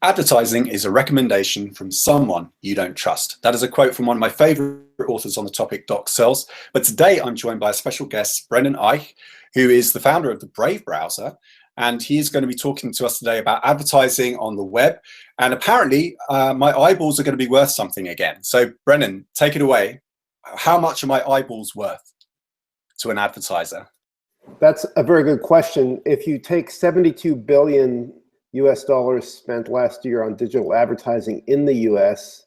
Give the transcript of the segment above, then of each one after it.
Advertising is a recommendation from someone you don't trust. That is a quote from one of my favorite authors on the topic, Doc Searls. But today I'm joined by a special guest, Brendan Eich, who is the founder of the Brave browser. And he's going to be talking to us today about advertising on the web. And apparently my eyeballs are going to be worth something again. So Brendan, take it away. How much are my eyeballs worth to an advertiser? That's a very good question. If you take 72 billion US dollars spent last year on digital advertising in the US,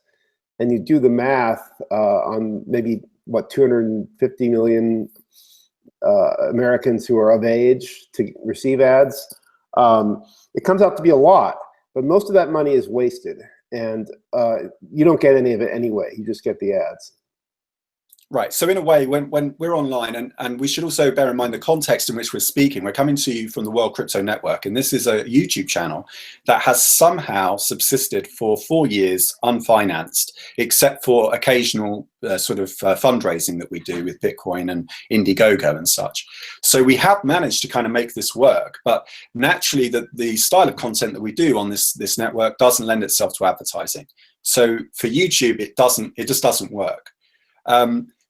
and you do the math on maybe, what, 250 million Americans who are of age to receive ads, it comes out to be a lot, but most of that money is wasted, and you don't get any of it anyway. You just get the ads. Right. So in a way, when we're online, and we should also bear in mind the context in which we're speaking, we're coming to you from the World Crypto Network, and this is a YouTube channel that has somehow subsisted for 4 years unfinanced, except for occasional fundraising that we do with Bitcoin and Indiegogo and such. So we have managed to kind of make this work, but naturally the style of content that we do on this network doesn't lend itself to advertising. So for YouTube, it just doesn't work.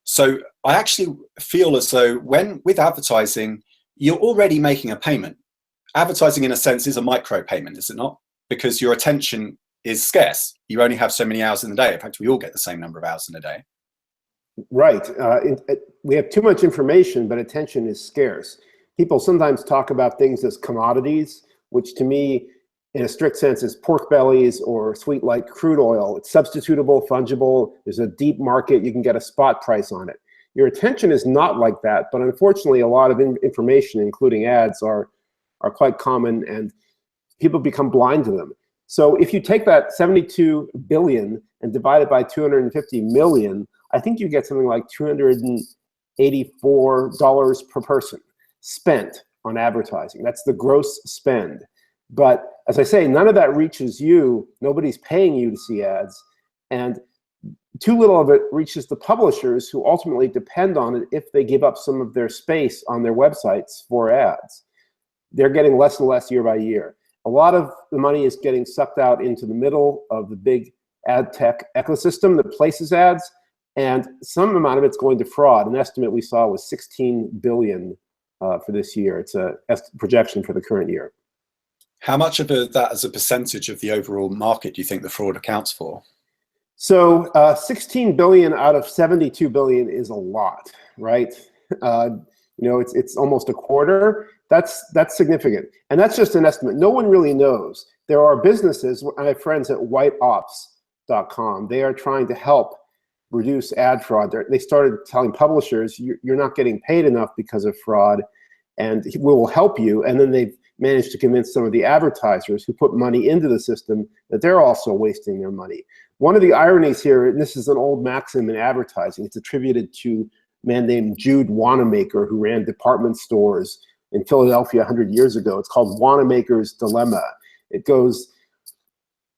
So I actually feel as though with advertising, you're already making a payment. Advertising, in a sense, is a micropayment, is it not? Because your attention is scarce. You only have so many hours in the day. In fact, we all get the same number of hours in a day. Right. We have too much information, but attention is scarce. People sometimes talk about things as commodities, which to me, in a strict sense, is pork bellies or sweet like crude oil. It's substitutable, fungible. There's a deep market. You can get a spot price on it. Your attention is not like that, but unfortunately, a lot of information, including ads, are quite common, and people become blind to them. So if you take that 72 billion and divide it by 250 million, I think you get something like $284 per person spent on advertising. That's the gross spend. But as I say, none of that reaches you. Nobody's paying you to see ads. And too little of it reaches the publishers, who ultimately depend on it if they give up some of their space on their websites for ads. They're getting less and less year by year. A lot of the money is getting sucked out into the middle of the big ad tech ecosystem that places ads, and some amount of it's going to fraud. An estimate we saw was 16 billion for this year. It's a projection for the current year. How much of that as a percentage of the overall market do you think the fraud accounts for? So 16 billion out of 72 billion is a lot, right? It's almost a quarter. That's significant. And that's just an estimate. No one really knows. There are businesses, I have friends at whiteops.com. They are trying to help reduce ad fraud. They started telling publishers, you're not getting paid enough because of fraud, and we will help you. And then they've managed to convince some of the advertisers who put money into the system that they're also wasting their money. One of the ironies here, and this is an old maxim in advertising, it's attributed to a man named Jude Wanamaker, who ran department stores in Philadelphia 100 years ago. It's called Wanamaker's Dilemma. It goes,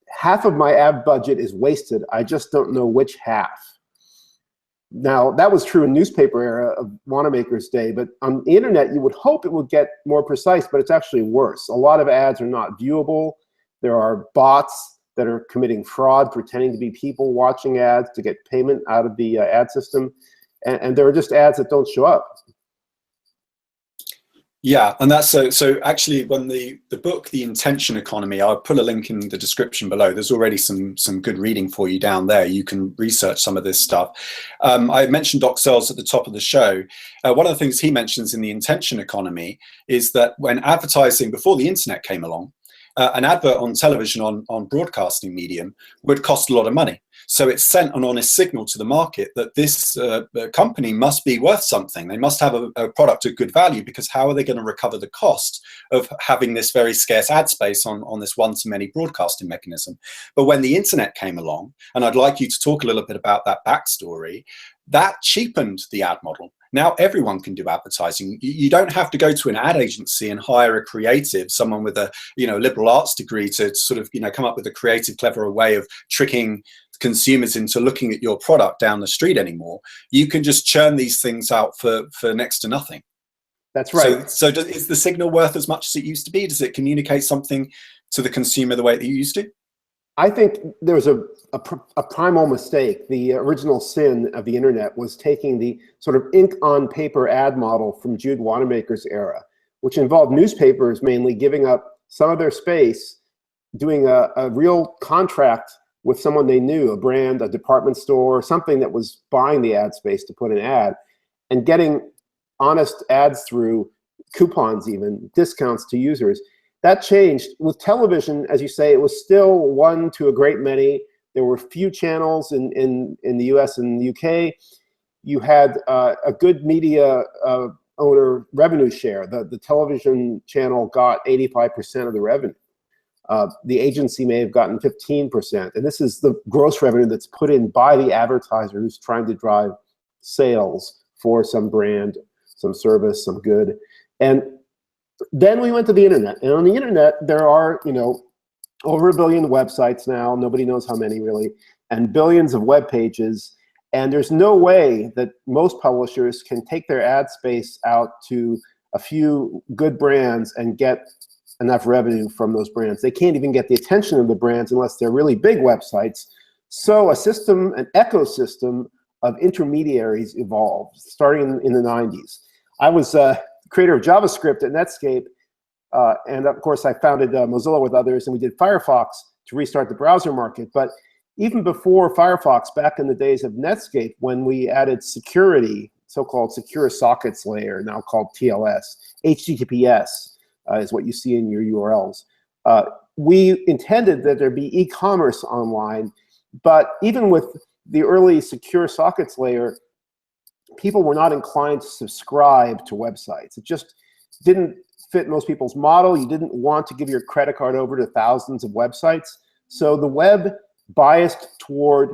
half of my ad budget is wasted. I just don't know which half. Now, that was true in newspaper era of Wanamaker's day, but on the internet, you would hope it would get more precise, but it's actually worse. A lot of ads are not viewable. There are bots that are committing fraud, pretending to be people watching ads to get payment out of the ad system. And there are just ads that don't show up. Yeah, and that's so actually when the book, The Intention Economy, I'll put a link in the description below. There's already some good reading for you down there. You can research some of this stuff. I mentioned Doc Searls at the top of the show. One of the things he mentions in The Intention Economy is that when advertising, before the internet came along, an advert on television on broadcasting medium would cost a lot of money. So it sent an honest signal to the market that this company must be worth something. They must have a product of good value, because how are they going to recover the cost of having this very scarce ad space on this one-to-many broadcasting mechanism? But when the internet came along, and I'd like you to talk a little bit about that backstory, that cheapened the ad model. Now everyone can do advertising. You don't have to go to an ad agency and hire a creative, someone with a liberal arts degree, to sort of come up with a creative, cleverer way of tricking consumers into looking at your product down the street anymore. You can just churn these things out for next to nothing. That's right. So is the signal worth as much as it used to be? Does it communicate something to the consumer the way that you used to? I think there was a primal mistake. The original sin of the internet was taking the sort of ink on paper ad model from Jude Wanamaker's era, which involved newspapers mainly giving up some of their space, doing a real contract with someone they knew, a brand, a department store, something that was buying the ad space to put an ad, and getting honest ads through, coupons even, discounts to users. That changed. With television, as you say, it was still one to a great many. There were few channels in the US and the UK. You had a good media owner revenue share. The television channel got 85% of the revenue. The agency may have gotten 15%. And this is the gross revenue that's put in by the advertiser who's trying to drive sales for some brand, some service, some good. And then we went to the internet. And on the internet, there are, over 1 billion websites now. Nobody knows how many really, and billions of web pages. And there's no way that most publishers can take their ad space out to a few good brands and get enough revenue from those brands. They can't even get the attention of the brands unless they're really big websites. So a system, an ecosystem of intermediaries evolved, starting in the 90s. I was creator of JavaScript at Netscape, and of course I founded Mozilla with others, and we did Firefox to restart the browser market. But even before Firefox, back in the days of Netscape, when we added security, so-called secure sockets layer, now called TLS, HTTPS is what you see in your URLs. We intended that there be e-commerce online, but even with the early secure sockets layer, people were not inclined to subscribe to websites. It just didn't fit most people's model. You didn't want to give your credit card over to thousands of websites. So the web biased toward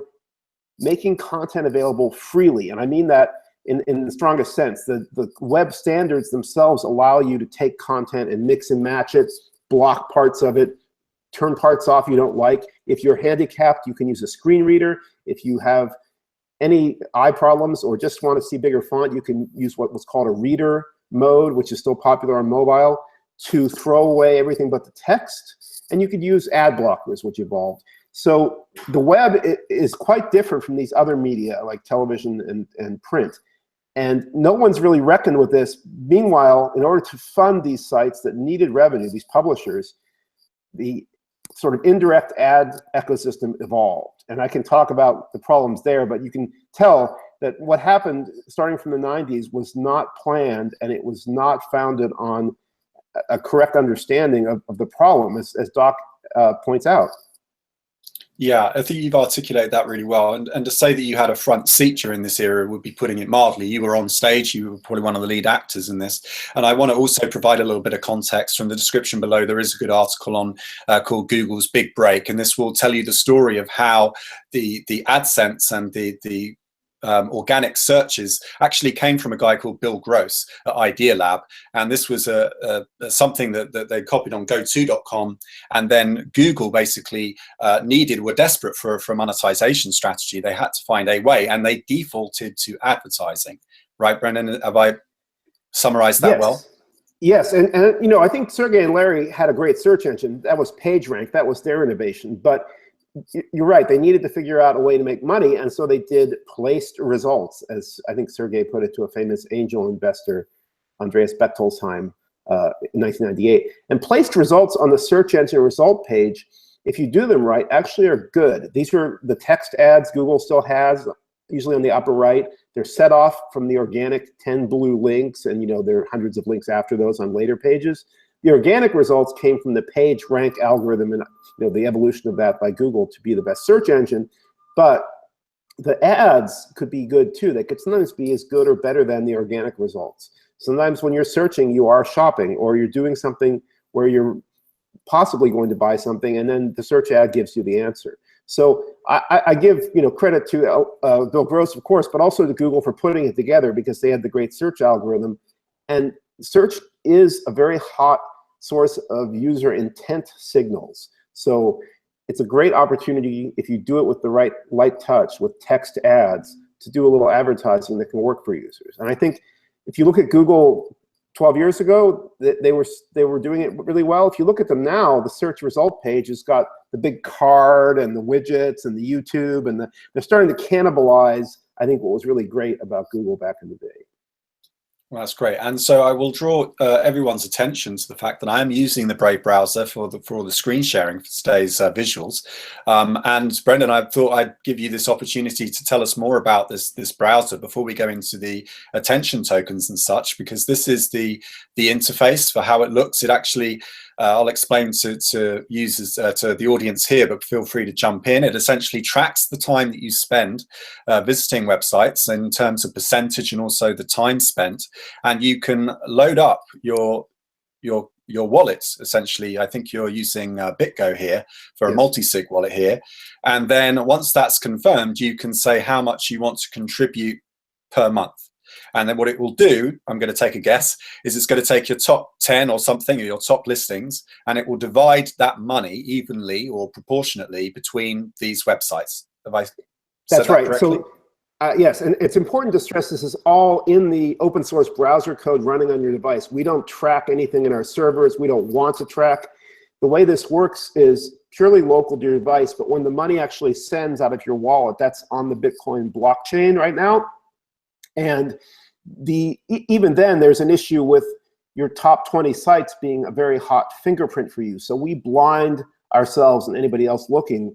making content available freely. And I mean that in the strongest sense. The web standards themselves allow you to take content and mix and match it, block parts of it, turn parts off you don't like. If you're handicapped, you can use a screen reader. If you have any eye problems or just want to see bigger font, you can use what was called a reader mode, which is still popular on mobile, to throw away everything but the text. And you could use ad blockers, which evolved. So the web is quite different from these other media like television and print. And no one's really reckoned with this. Meanwhile, in order to fund these sites that needed revenue, these publishers, the sort of indirect ad ecosystem evolved. And I can talk about the problems there, but you can tell that what happened starting from the 90s was not planned, and it was not founded on a correct understanding of the problem, as Doc points out. Yeah, I think you've articulated that really well. And to say that you had a front seat during this era would be putting it mildly. You were on stage, you were probably one of the lead actors in this. And I want to also provide a little bit of context from the description below. There is a good article on called Google's Big Break, and this will tell you the story of how the AdSense and the organic searches actually came from a guy called Bill Gross at Idea Lab, and this was something that they copied on GoTo.com, and then Google basically were desperate for a monetization strategy. They had to find a way, and they defaulted to advertising. Right, Brendan? Have I summarized that well? Yes, and I think Sergey and Larry had a great search engine. That was PageRank. That was their innovation, but you're right, they needed to figure out a way to make money, and so they did placed results, as I think Sergey put it to a famous angel investor, Andreas Bechtolsheim, in 1998. And placed results on the search engine result page, if you do them right, actually are good. These are the text ads Google still has, usually on the upper right. They're set off from the organic 10 blue links, and there are hundreds of links after those on later pages. The organic results came from the PageRank algorithm and the evolution of that by Google to be the best search engine. But the ads could be good too. They could sometimes be as good or better than the organic results. Sometimes when you're searching, you are shopping, or you're doing something where you're possibly going to buy something, and then the search ad gives you the answer. So I give credit to Bill Gross, of course, but also to Google for putting it together, because they had the great search algorithm. And search is a very hot source of user intent signals. So it's a great opportunity, if you do it with the right light touch, with text ads, to do a little advertising that can work for users. And I think if you look at Google 12 years ago, they were doing it really well. If you look at them now, the search result page has got the big card and the widgets and the YouTube, and they're starting to cannibalize, I think, what was really great about Google back in the day. Well, that's great. And so I will draw everyone's attention to the fact that I am using the Brave browser for all the screen sharing for today's visuals. And Brendan, I thought I'd give you this opportunity to tell us more about this browser before we go into the attention tokens and such, because this is the interface for how it looks. It actually, I'll explain to users, to the audience here, but feel free to jump in. It essentially tracks the time that you spend visiting websites in terms of percentage and also the time spent. And you can load up your wallets. Essentially, I think you're using BitGo here for a multi-sig wallet here. And then once that's confirmed, you can say how much you want to contribute per month. And then what it will do, I'm going to take a guess, is it's going to take your top 10 or something, or your top listings, and it will divide that money evenly or proportionately between these websites. Have I said That's that right. correctly? So yes, and it's important to stress this is all in the open source browser code running on your device. We don't track anything in our servers. We don't want to track. The way this works is purely local to your device, but when the money actually sends out of your wallet, that's on the Bitcoin blockchain right now. And even then, there's an issue with your top 20 sites being a very hot fingerprint for you. So we blind ourselves and anybody else looking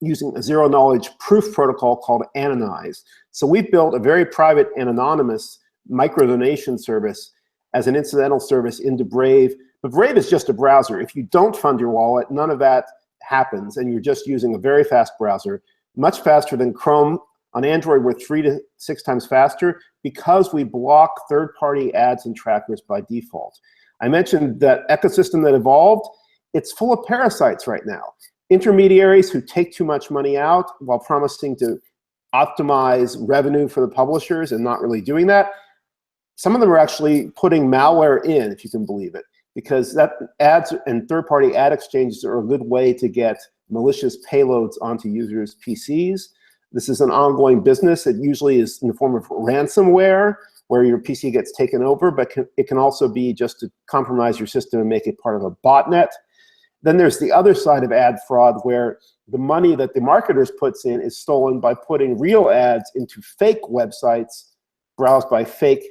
using a zero-knowledge proof protocol called Anonyze. So we've built a very private and anonymous micro-donation service as an incidental service into Brave. But Brave is just a browser. If you don't fund your wallet, none of that happens, and you're just using a very fast browser, much faster than Chrome. On Android, we're 3 to 6 times faster because we block third-party ads and trackers by default. I mentioned that ecosystem that evolved. It's full of parasites right now. Intermediaries who take too much money out while promising to optimize revenue for the publishers and not really doing that. Some of them are actually putting malware in, if you can believe it, because that ads and third-party ad exchanges are a good way to get malicious payloads onto users' PCs. This is an ongoing business. It usually is in the form of ransomware, where your PC gets taken over, but it can also be just to compromise your system and make it part of a botnet. Then there's the other side of ad fraud, where the money that the marketers puts in is stolen by putting real ads into fake websites browsed by fake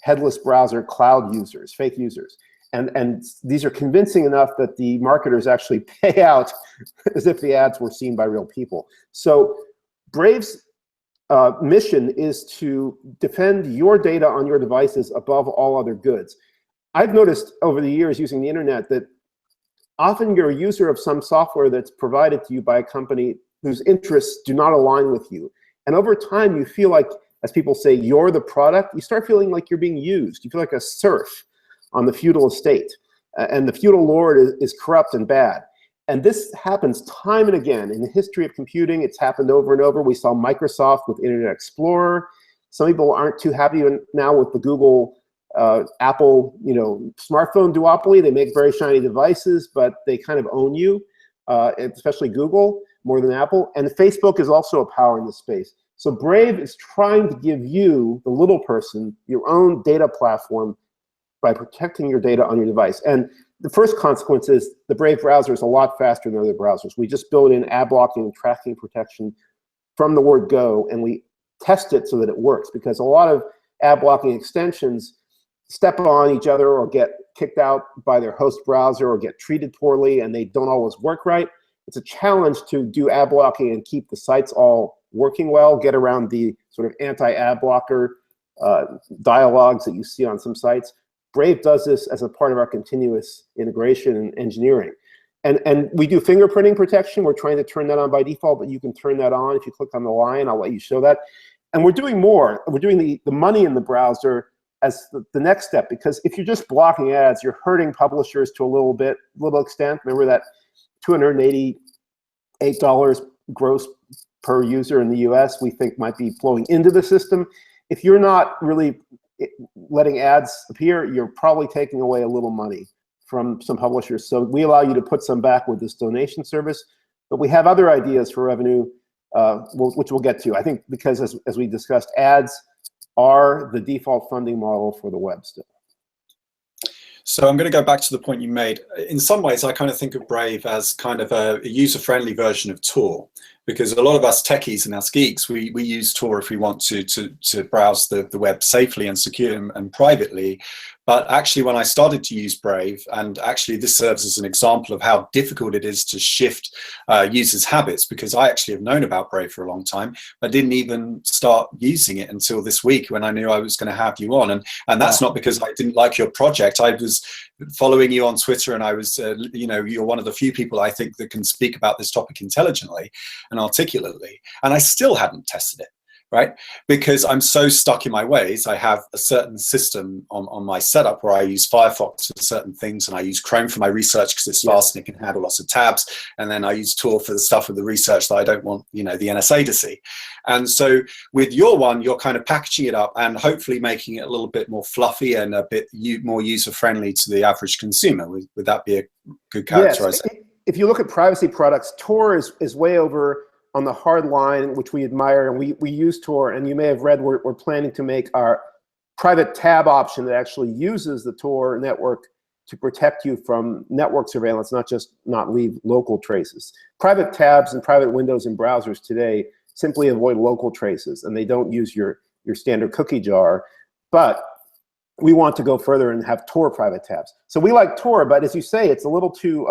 headless browser cloud users, fake users. And these are convincing enough that the marketers actually pay out as if the ads were seen by real people. So Brave's mission is to defend your data on your devices above all other goods. I've noticed over the years using the internet that often you're a user of some software that's provided to you by a company whose interests do not align with you. And over time, you feel like, as people say, you're the product. You start feeling like you're being used. You feel like a serf on the feudal estate. And the feudal lord is corrupt and bad. And this happens time and again. In the history of computing, it's happened over and over. We saw Microsoft with Internet Explorer. Some people aren't too happy now with the Google Apple, smartphone duopoly. They make very shiny devices, but they kind of own you, especially Google, more than Apple. And Facebook is also a power in this space. So Brave is trying to give you, the little person, your own data platform by protecting your data on your device. And the first consequence is the Brave browser is a lot faster than other browsers. We just build in ad blocking and tracking protection from the word go, and we test it so that it works, because a lot of ad blocking extensions step on each other or get kicked out by their host browser or get treated poorly, and they don't always work right. It's a challenge to do ad blocking and keep the sites all working well, get around the sort of anti-ad blocker dialogues that you see on some sites. Brave does this as a part of our continuous integration and engineering. And we do fingerprinting protection. We're trying to turn that on by default, but you can turn that on if you click on the line. I'll let you show that. And we're doing more. We're doing the money in the browser as the next step, because if you're just blocking ads, you're hurting publishers to a little extent. Remember that $288 gross per user in the US we think might be flowing into the system. If you're not really letting ads appear, you're probably taking away a little money from some publishers. So we allow you to put some back with this donation service, but we have other ideas for revenue, which we'll get to. I think because as we discussed, ads are the default funding model for the web still. So I'm going to go back to the point you made. In some ways, I kind of think of Brave as kind of a user-friendly version of Tor, because a lot of us techies and us geeks, we use Tor if we want to browse the web safely and secure and privately. But actually, when I started to use Brave, and actually this serves as an example of how difficult it is to shift users' habits, because I actually have known about Brave for a long time, but didn't even start using it until this week when I knew I was going to have you on. And that's not because I didn't like your project. I was following you on Twitter, and I was, you're one of the few people I think that can speak about this topic intelligently and articulately. And I still hadn't tested it. Right? Because I'm so stuck in my ways. I have a certain system on my setup where I use Firefox for certain things, and I use Chrome for my research because it's fast and it can handle lots of tabs. And then I use Tor for the stuff of the research that I don't want, the NSA to see. And so with your one, you're kind of packaging it up and hopefully making it a little bit more fluffy and a bit more user-friendly to the average consumer. Would that be a good characterization? Yes. If you look at privacy products, Tor is way over on the hard line, which we admire, and we use Tor, and you may have read we're planning to make our private tab option that actually uses the Tor network to protect you from network surveillance, not leave local traces. Private tabs and private windows in browsers today simply avoid local traces, and they don't use your standard cookie jar. But we want to go further and have Tor private tabs. So we like Tor, but as you say, it's a little too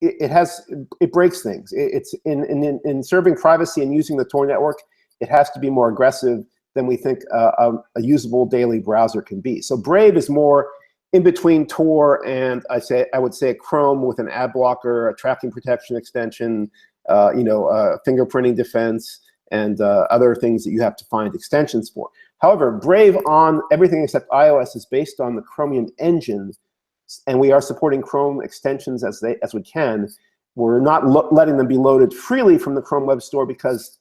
it breaks things. It's in serving privacy and using the Tor network, it has to be more aggressive than we think a usable daily browser can be. So Brave is more in between Tor and I would say Chrome with an ad blocker, a tracking protection extension, fingerprinting defense, and other things that you have to find extensions for. However, Brave on everything except iOS is based on the Chromium engine, and we are supporting Chrome extensions as we can. We're not letting them be loaded freely from the Chrome Web Store because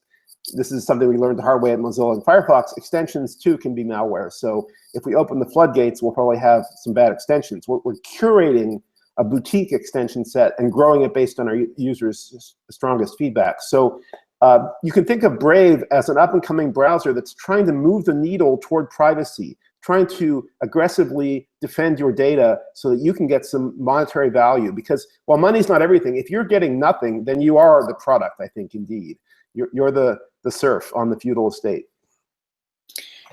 this is something we learned the hard way at Mozilla and Firefox. Extensions, too, can be malware. So if we open the floodgates, we'll probably have some bad extensions. We're curating a boutique extension set and growing it based on our users' strongest feedback. So you can think of Brave as an up-and-coming browser that's trying to move the needle toward privacy, trying to aggressively defend your data so that you can get some monetary value. Because while money's not everything, if you're getting nothing, then you are the product, I think, indeed. You're the serf on the feudal estate.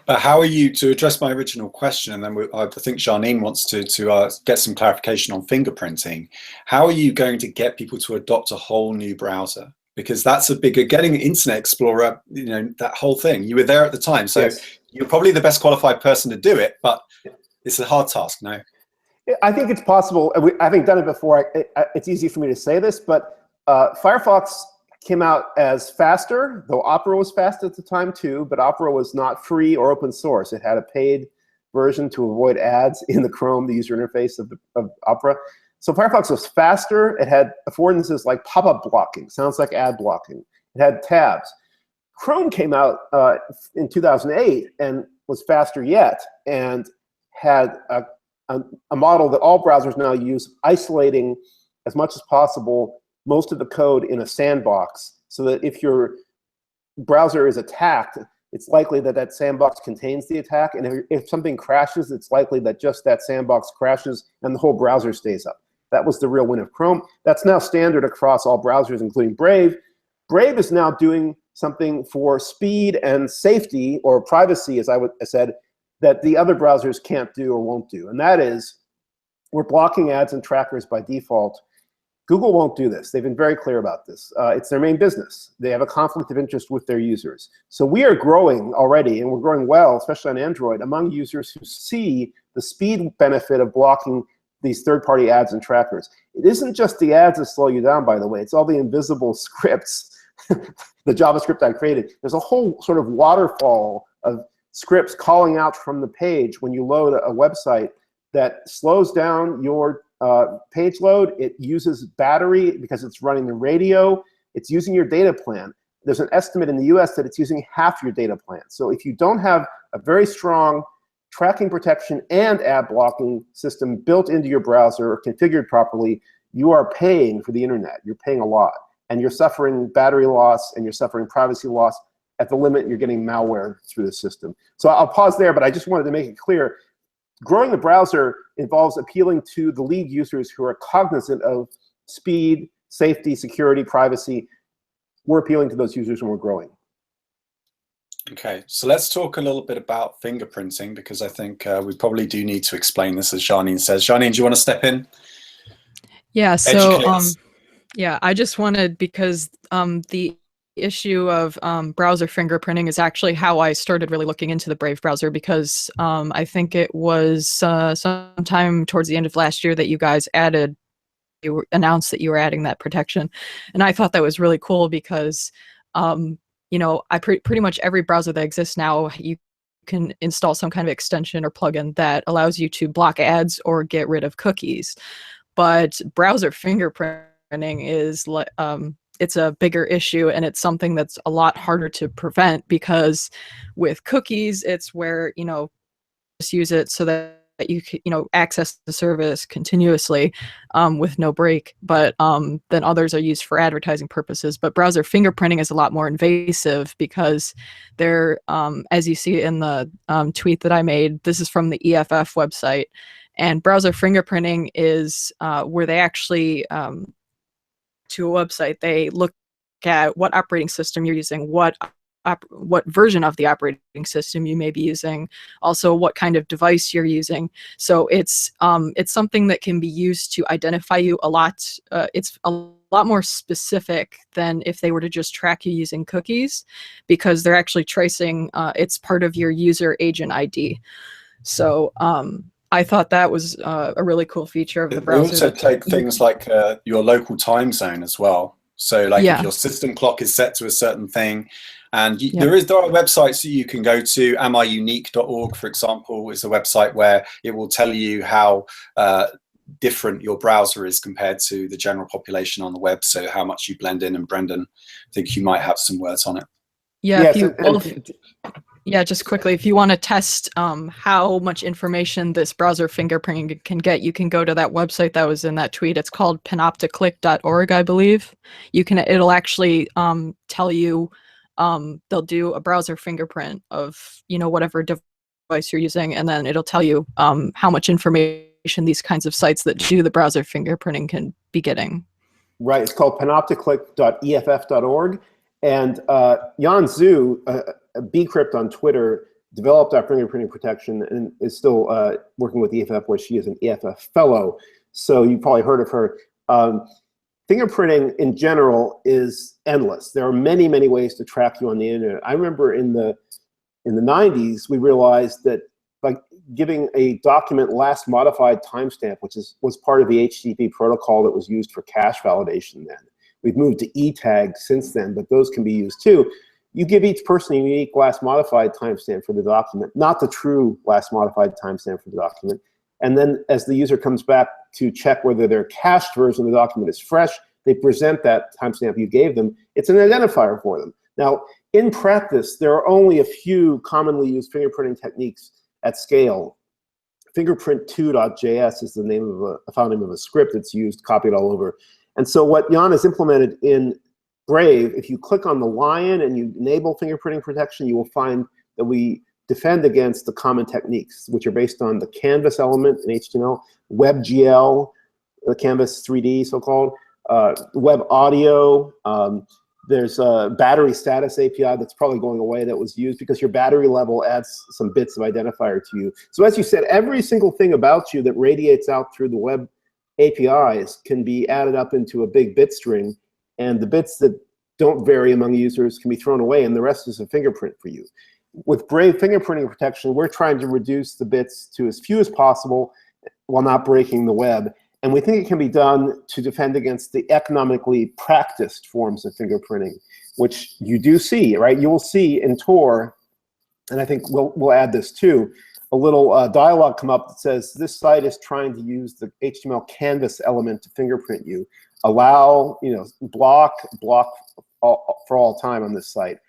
How are you, to address my original question, and then I think Janine wants to get some clarification on fingerprinting, how are you going to get people to adopt a whole new browser? Because that's a bigger, getting Internet Explorer, that whole thing. You were there at the time, so yes. You're probably the best qualified person to do it, but it's a hard task, no? I think it's possible. Having done it before, it's easy for me to say this, but Firefox came out as faster, though Opera was fast at the time too, but Opera was not free or open source. It had a paid version to avoid ads in the Chrome, the user interface of Opera. So Firefox was faster. It had affordances like pop-up blocking, sounds like ad blocking. It had tabs. Chrome came out in 2008 and was faster yet, and had a model that all browsers now use, isolating as much as possible most of the code in a sandbox, so that if your browser is attacked, it's likely that that sandbox contains the attack, and if something crashes, it's likely that just that sandbox crashes and the whole browser stays up. That was the real win of Chrome. That's now standard across all browsers, including Brave. Brave is now doing something for speed and safety, or privacy, as I said, that the other browsers can't do or won't do. And that is, we're blocking ads and trackers by default. Google won't do this. They've been very clear about this. It's their main business. They have a conflict of interest with their users. So we are growing already, and we're growing well, especially on Android, among users who see the speed benefit of blocking these third-party ads and trackers. It isn't just the ads that slow you down, by the way. It's all the invisible scripts, the JavaScript I created. There's a whole sort of waterfall of scripts calling out from the page when you load a website that slows down your page load. It uses battery because it's running the radio. It's using your data plan. There's an estimate in the US that it's using half your data plan. So if you don't have a very strong tracking protection and ad blocking system built into your browser or configured properly, you are paying for the internet. You're paying a lot. And you're suffering battery loss, and you're suffering privacy loss. At the limit, you're getting malware through the system. So I'll pause there, but I just wanted to make it clear, growing the browser involves appealing to the lead users who are cognizant of speed, safety, security, privacy. We're appealing to those users when we're growing. Okay, so let's talk a little bit about fingerprinting, because I think we probably do need to explain this, as Janine says. Janine, do you want to step in? Yeah, so Educate yeah, I just wanted, because the issue of browser fingerprinting is actually how I started really looking into the Brave browser, because I think it was sometime towards the end of last year that you guys announced that you were adding that protection. And I thought that was really cool because, you know, pretty much every browser that exists now, you can install some kind of extension or plugin that allows you to block ads or get rid of cookies. But browser fingerprinting is it's a bigger issue, and it's something that's a lot harder to prevent, because with cookies, it's where, you know, just use it so that you can, you know, access the service continuously with no break. But then others are used for advertising purposes. But browser fingerprinting is a lot more invasive, because they're, as you see in the tweet that I made, this is from the EFF website. And browser fingerprinting is where they actually, to a website, they look at what operating system you're using, what version of the operating system you may be using, also what kind of device you're using. So it's something that can be used to identify you a lot. It's a lot more specific than if they were to just track you using cookies, because they're actually tracing, it's part of your user agent ID. So I thought that was a really cool feature of the browser. We also take things like your local time zone as well. So like if your system clock is set to a certain thing, and there are websites that you can go to. amiunique.org, for example, is a website where it will tell you how different your browser is compared to the general population on the web. So how much you blend in. And Brendan, I think you might have some words on it. Yeah, yeah, just quickly, if you want to test how much information this browser fingerprinting can get, you can go to that website that was in that tweet. It's called panopticlick.org, I believe. It'll actually tell you, they'll do a browser fingerprint of, you know, whatever device you're using, and then it'll tell you how much information these kinds of sites that do the browser fingerprinting can be getting. Right, it's called panopticlick.eff.org. And Yan Zhu, Bcrypt on Twitter, developed our fingerprinting protection and is still working with EFF, where she is an EFF fellow. So you probably heard of her. Fingerprinting in general is endless. There are many, many ways to track you on the internet. I remember in the 90s, we realized that by giving a document last modified timestamp, which was part of the HTTP protocol that was used for cache validation then. We've moved to eTag since then, but those can be used too. You give each person a unique last modified timestamp for the document, not the true last modified timestamp for the document. And then as the user comes back to check whether their cached version of the document is fresh, they present that timestamp you gave them. It's an identifier for them. Now, in practice, there are only a few commonly used fingerprinting techniques at scale. Fingerprint2.js is the name of a file name of a script that's used, copied all over. And so what Jan has implemented in Brave, if you click on the lion and you enable fingerprinting protection, you will find that we defend against the common techniques, which are based on the canvas element in HTML, WebGL, the canvas 3D so-called, web audio. There's a battery status API that's probably going away that was used because your battery level adds some bits of identifier to you. So as you said, every single thing about you that radiates out through the web APIs can be added up into a big bit string, and the bits that don't vary among users can be thrown away, and the rest is a fingerprint for you. With Brave fingerprinting protection, we're trying to reduce the bits to as few as possible while not breaking the web. And we think it can be done to defend against the economically practiced forms of fingerprinting, which you do see, right? You will see in Tor, and I think we'll add this too, a little dialog come up that says, this site is trying to use the HTML canvas element to fingerprint you. Allow, block for all time on this site.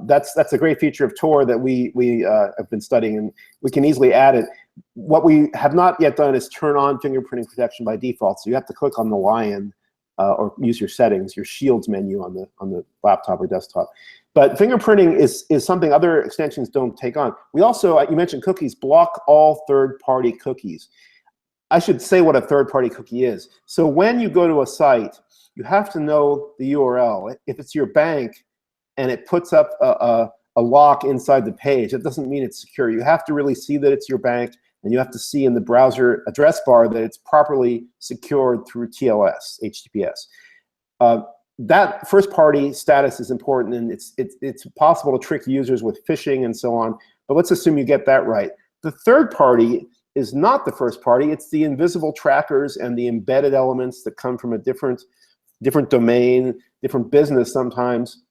That's a great feature of Tor that we have been studying, and we can easily add it. What we have not yet done is turn on fingerprinting protection by default. So you have to click on the lion or use your settings, your shields menu on the laptop or desktop. But fingerprinting is something other extensions don't take on. We also, you mentioned cookies, block all third-party cookies. I should say what a third-party cookie is. So when you go to a site, you have to know the URL. If it's your bank and it puts up a lock inside the page, that doesn't mean it's secure. You have to really see that it's your bank, and you have to see in the browser address bar that it's properly secured through TLS, HTTPS. That first-party status is important, and it's possible to trick users with phishing and so on, but let's assume you get that right. The third party is not the first party. It's the invisible trackers and the embedded elements that come from a different domain, different business sometimes.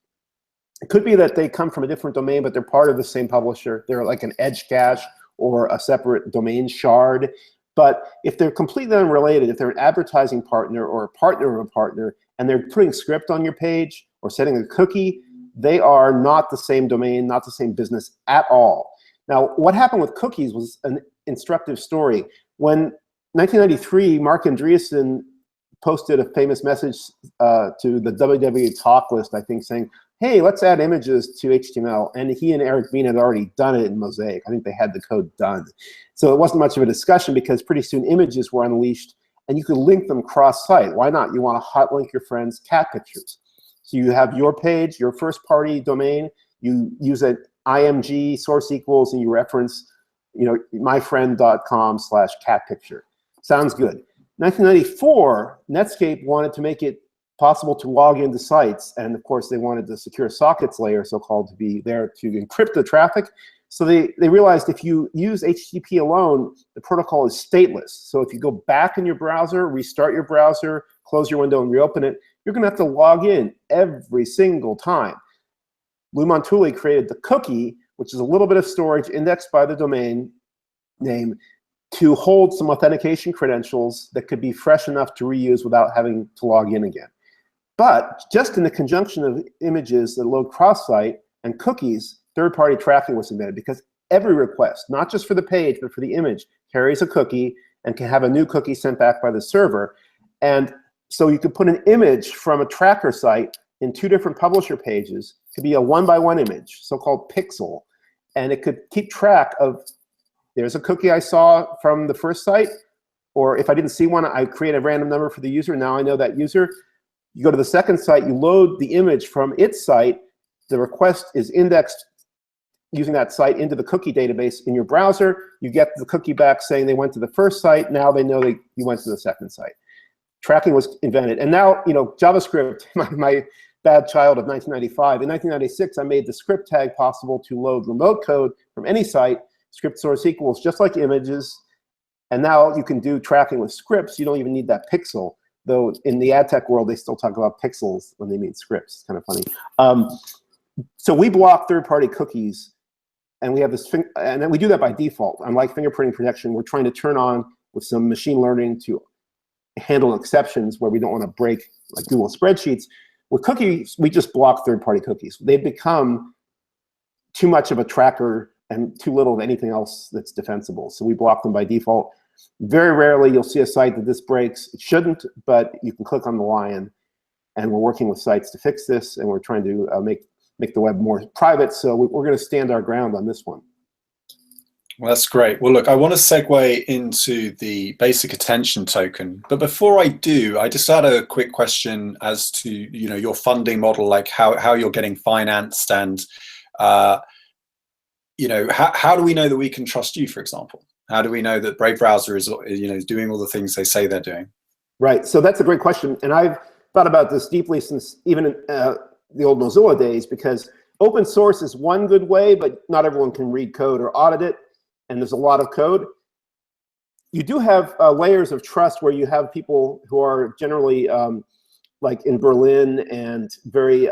It could be that they come from a different domain, but they're part of the same publisher. They're like an edge cache or a separate domain shard. But if they're completely unrelated, if they're an advertising partner or a partner of a partner, and they're putting script on your page or setting a cookie, they are not the same domain, not the same business at all. Now, what happened with cookies was an instructive story. When 1993, Mark Andreessen posted a famous message to the WWE talk list, I think, saying, hey, let's add images to HTML. And he and Eric Bean had already done it in Mosaic. I think they had the code done. So it wasn't much of a discussion because pretty soon images were unleashed and you could link them cross-site. Why not? You want to hot link your friends' cat pictures. So you have your page, your first-party domain. You use an IMG source equals and you reference, myfriend.com/catpicture. Sounds good. 1994, Netscape wanted to make it possible to log into sites, and of course they wanted the secure sockets layer, so-called, to be there to encrypt the traffic. So they realized if you use HTTP alone, the protocol is stateless. So if you go back in your browser, restart your browser, close your window and reopen it, you're gonna have to log in every single time. Lou Montulli created the cookie, which is a little bit of storage indexed by the domain name, to hold some authentication credentials that could be fresh enough to reuse without having to log in again. But just in the conjunction of images that load cross-site and cookies, third-party tracking was embedded, because every request, not just for the page, but for the image, carries a cookie and can have a new cookie sent back by the server. And so you could put an image from a tracker site in two different publisher pages. It could be a one-by-one image, so-called pixel, and it could keep track of, there's a cookie I saw from the first site, or if I didn't see one, I create a random number for the user. Now I know that user. You go to the second site, you load the image from its site. The request is indexed using that site into the cookie database in your browser. You get the cookie back saying they went to the first site. Now they know you went to the second site. Tracking was invented. And now, JavaScript, my bad child of 1995. In 1996, I made the script tag possible to load remote code from any site, script source equals, just like images. And now you can do tracking with scripts. You don't even need that pixel. Though in the ad tech world, they still talk about pixels when they mean scripts. It's kind of funny. So we block third-party cookies, and we have this, and then we do that by default. Unlike fingerprinting protection, we're trying to turn on with some machine learning to handle exceptions where we don't want to break, like Google spreadsheets. With cookies, we just block third-party cookies. They've become too much of a tracker and too little of anything else that's defensible. So we block them by default. Very rarely you'll see a site that this breaks. It shouldn't, but you can click on the lion. And we're working with sites to fix this, and we're trying to make the web more private. So we're going to stand our ground on this one. Well, that's great. Well, look, I want to segue into the basic attention token. But before I do, I just had a quick question as to your funding model, like how you're getting financed, and how do we know that we can trust you, for example? How do we know that Brave Browser is doing all the things they say they're doing? Right. So that's a great question, and I've thought about this deeply since even the old Mozilla days, because open source is one good way, but not everyone can read code or audit it, and there's a lot of code. You do have layers of trust where you have people who are generally like in Berlin and very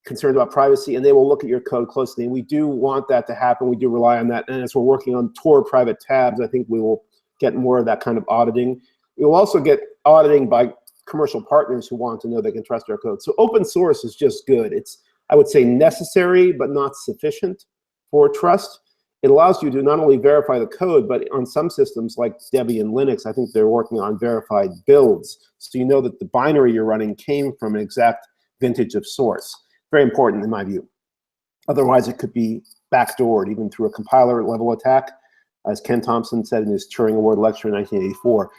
concerned about privacy, and they will look at your code closely. And we do want that to happen. We do rely on that. And as we're working on Tor private tabs, I think we will get more of that kind of auditing. We will also get auditing by commercial partners who want to know they can trust our code. So open source is just good. It's, I would say, necessary, but not sufficient for trust. it allows you to not only verify the code, but on some systems like Debian Linux, I think they're working on verified builds. So you know that the binary you're running came from an exact vintage of source. Very important in my view. Otherwise, it could be backdoored, even through a compiler level attack, as Ken Thompson said in his Turing Award lecture in 1984.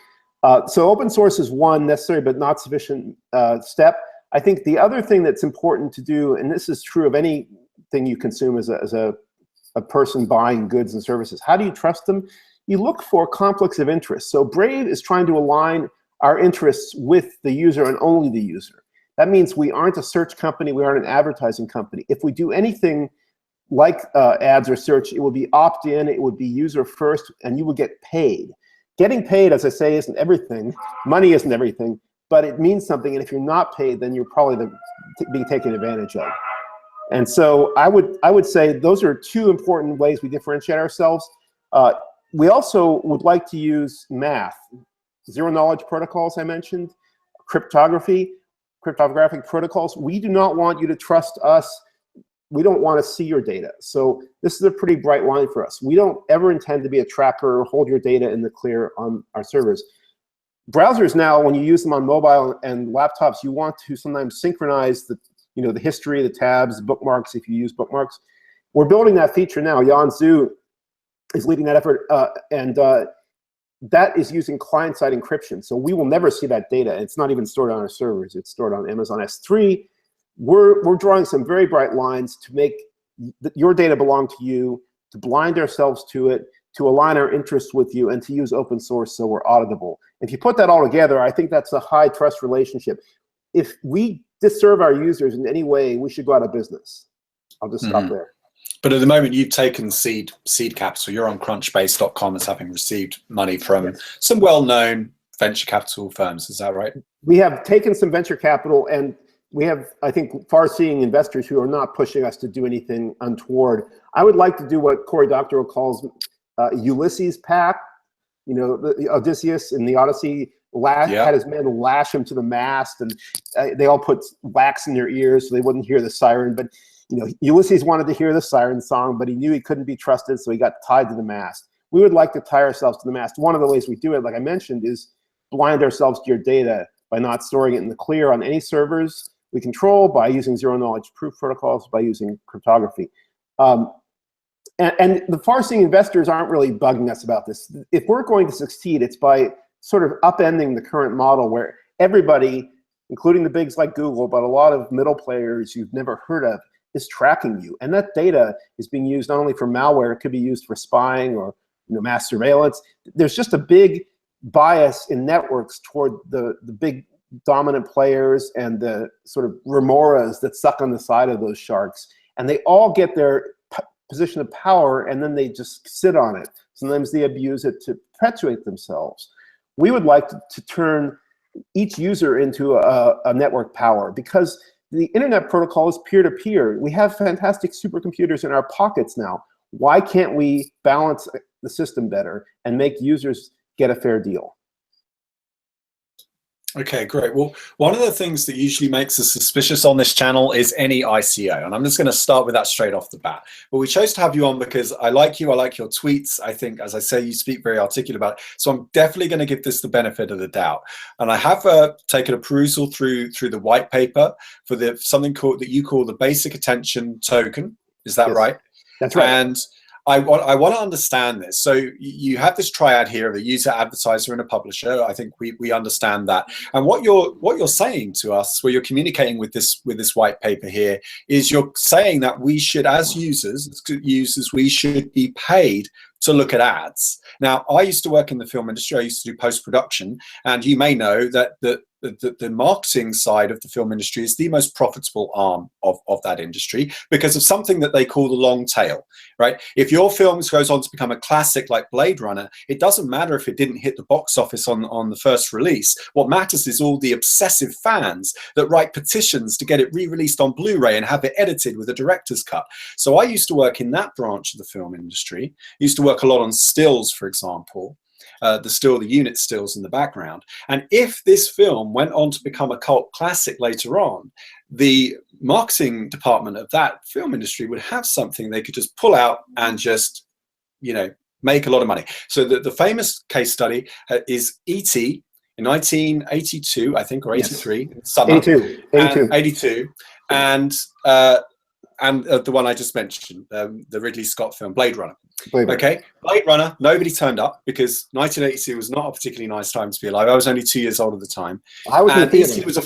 So open source is one necessary but not sufficient step. I think the other thing that's important to do, and this is true of anything you consume as a person buying goods and services, how do you trust them? You look for conflicts of interest. So Brave is trying to align our interests with the user and only the user. That means we aren't a search company, we aren't an advertising company. If we do anything like ads or search, it will be opt-in, it would be user first, and you will get paid. Getting paid, as I say, isn't everything. Money isn't everything, but it means something, and if you're not paid, then you're probably being taken advantage of. And so I would say those are two important ways we differentiate ourselves. We also would like to use math, zero-knowledge protocols I mentioned, cryptographic protocols. We do not want you to trust us. We don't want to see your data. So this is a pretty bright line for us. We don't ever intend to be a tracker or hold your data in the clear on our servers. Browsers now, when you use them on mobile and laptops, you want to sometimes synchronize the history, the tabs, bookmarks, if you use bookmarks. We're building that feature now. Jan Zhu is leading that effort, and that is using client-side encryption. So we will never see that data. It's not even stored on our servers. It's stored on Amazon S3. We're drawing some very bright lines to make your data belong to you, to blind ourselves to it, to align our interests with you, and to use open source so we're auditable. If you put that all together, I think that's a high trust relationship. If we disserve our users in any way, we should go out of business. I'll just stop there. But at the moment, you've taken seed capital. You're on crunchbase.com as having received money from some well-known venture capital firms. Is that right? We have taken some venture capital, and we have, I think, far-seeing investors who are not pushing us to do anything untoward. I would like to do what Cory Doctorow calls Ulysses Pact. You know, the Odysseus in the Odyssey had his men lash him to the mast, and they all put wax in their ears so they wouldn't hear the siren. But Ulysses wanted to hear the siren song, but he knew he couldn't be trusted, so he got tied to the mast. We would like to tie ourselves to the mast. One of the ways we do it, like I mentioned, is blind ourselves to your data by not storing it in the clear on any servers we control, by using zero-knowledge proof protocols, by using cryptography. And the far-seeing investors aren't really bugging us about this. If we're going to succeed, it's by sort of upending the current model where everybody, including the bigs like Google, but a lot of middle players you've never heard of, is tracking you. And that data is being used not only for malware, it could be used for spying or mass surveillance. There's just a big bias in networks toward the big dominant players and the sort of remoras that suck on the side of those sharks. And they all get their position of power, and then they just sit on it. Sometimes they abuse it to perpetuate themselves. We would like to turn each user into a network power, because the internet protocol is peer-to-peer. We have fantastic supercomputers in our pockets now. Why can't we balance the system better and make users get a fair deal? Okay, great. Well, one of the things that usually makes us suspicious on this channel is any ICO. And I'm just going to start with that straight off the bat. But we chose to have you on because I like you. I like your tweets. I think, as I say, you speak very articulate about it. So I'm definitely going to give this the benefit of the doubt. And I have taken a perusal through the white paper for something that you call the basic attention token. Is that right? That's right. And I want to understand this. So you have this triad here of a user, advertiser, and a publisher. I think we understand that. And what you're saying to us, where you're communicating with this white paper here, is you're saying that we should, as users, we should be paid to look at ads. Now, I used to work in the film industry. I used to do post-production, and you may know that the marketing side of the film industry is the most profitable arm of that industry because of something that they call the long tail, right? If your film goes on to become a classic like Blade Runner, it doesn't matter if it didn't hit the box office on the first release. What matters is all the obsessive fans that write petitions to get it re-released on Blu-ray and have it edited with a director's cut. So I used to work in that branch of the film industry. I used to work a lot on stills, for example. The unit stills in the background. And if this film went on to become a cult classic later on, the marketing department of that film industry would have something they could just pull out and just make a lot of money. So the famous case study is E.T. in 1982, I think, or 83, yes. summer. 82. 82. And the one I just mentioned, the Ridley Scott film, Blade Runner. Okay, Blade Runner, nobody turned up because 1982 was not a particularly nice time to be alive. I was only 2 years old at the time. I was in the theater. E.T. was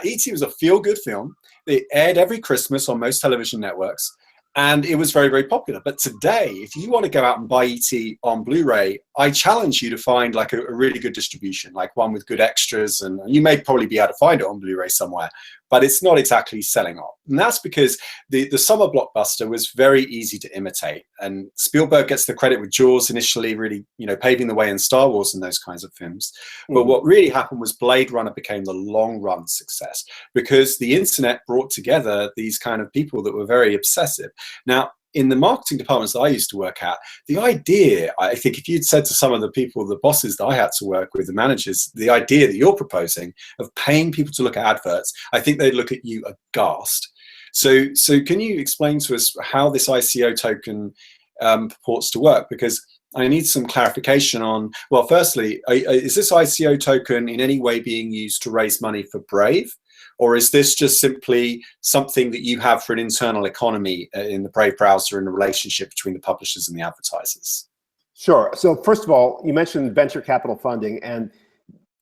E.T. was a feel-good film. It aired every Christmas on most television networks. And it was very, very popular. But today, if you want to go out and buy E.T. on Blu-ray, I challenge you to find like a really good distribution, like one with good extras. And you may probably be able to find it on Blu-ray somewhere, but it's not exactly selling off. And that's because the summer blockbuster was very easy to imitate. And Spielberg gets the credit with Jaws initially, really, paving the way in Star Wars and those kinds of films. But what really happened was Blade Runner became the long-run success because the internet brought together these kind of people that were very obsessive. Now, in the marketing departments that I used to work at, the idea, I think if you'd said to some of the people, the bosses that I had to work with, the managers, the idea that you're proposing of paying people to look at adverts, I think they'd look at you aghast. So can you explain to us how this ICO token purports to work? Because I need some clarification on, well, firstly, is this ICO token in any way being used to raise money for Brave? Or is this just simply something that you have for an internal economy in the Brave browser in the relationship between the publishers and the advertisers? Sure. So first of all, you mentioned venture capital funding, and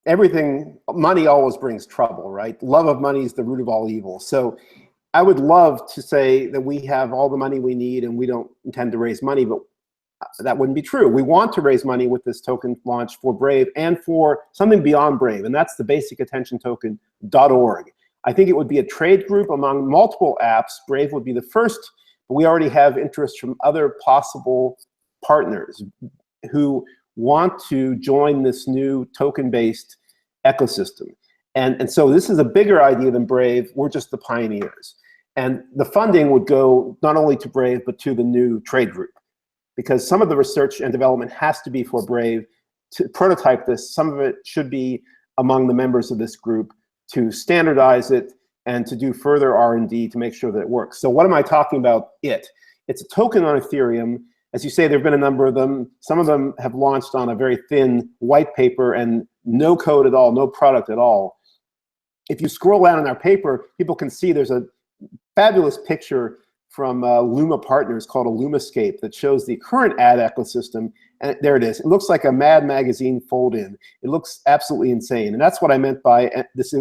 money always brings trouble, right? Love of money is the root of all evil. So I would love to say that we have all the money we need and we don't intend to raise money, but that wouldn't be true. We want to raise money with this token launch for Brave and for something beyond Brave, and that's the basic attention token.org. I think it would be a trade group among multiple apps. Brave would be the first, but we already have interest from other possible partners who want to join this new token-based ecosystem. And so this is a bigger idea than Brave. We're just the pioneers. And the funding would go not only to Brave, but to the new trade group, because some of the research and development has to be for Brave to prototype this. Some of it should be among the members of this group to standardize it and to do further R&D to make sure that it works. So what am I talking about It's a token on Ethereum. As you say, there have been a number of them. Some of them have launched on a very thin white paper and no code at all, no product at all. If you scroll down in our paper, people can see there's a fabulous picture from Luma Partners called a Lumascape that shows the current ad ecosystem. And there it is. It looks like a Mad Magazine fold-in. It looks absolutely insane. And that's what I meant by this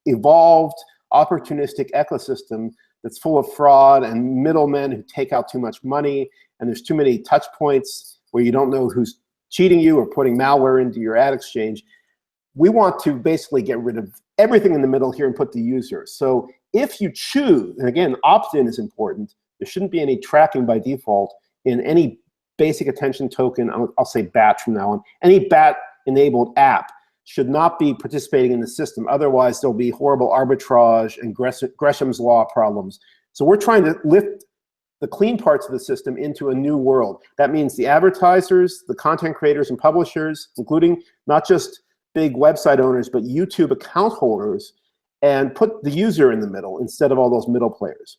evolved, opportunistic ecosystem that's full of fraud and middlemen who take out too much money. And there's too many touch points where you don't know who's cheating you or putting malware into your ad exchange. We want to basically get rid of everything in the middle here and put the user. So if you choose, and again, opt-in is important, there shouldn't be any tracking by default in any basic attention token, I'll say BAT from now on. Any BAT-enabled app should not be participating in the system. Otherwise, there'll be horrible arbitrage and Gresham's law problems. So we're trying to lift the clean parts of the system into a new world. That means the advertisers, the content creators and publishers, including not just big website owners, but YouTube account holders, and put the user in the middle instead of all those middle players.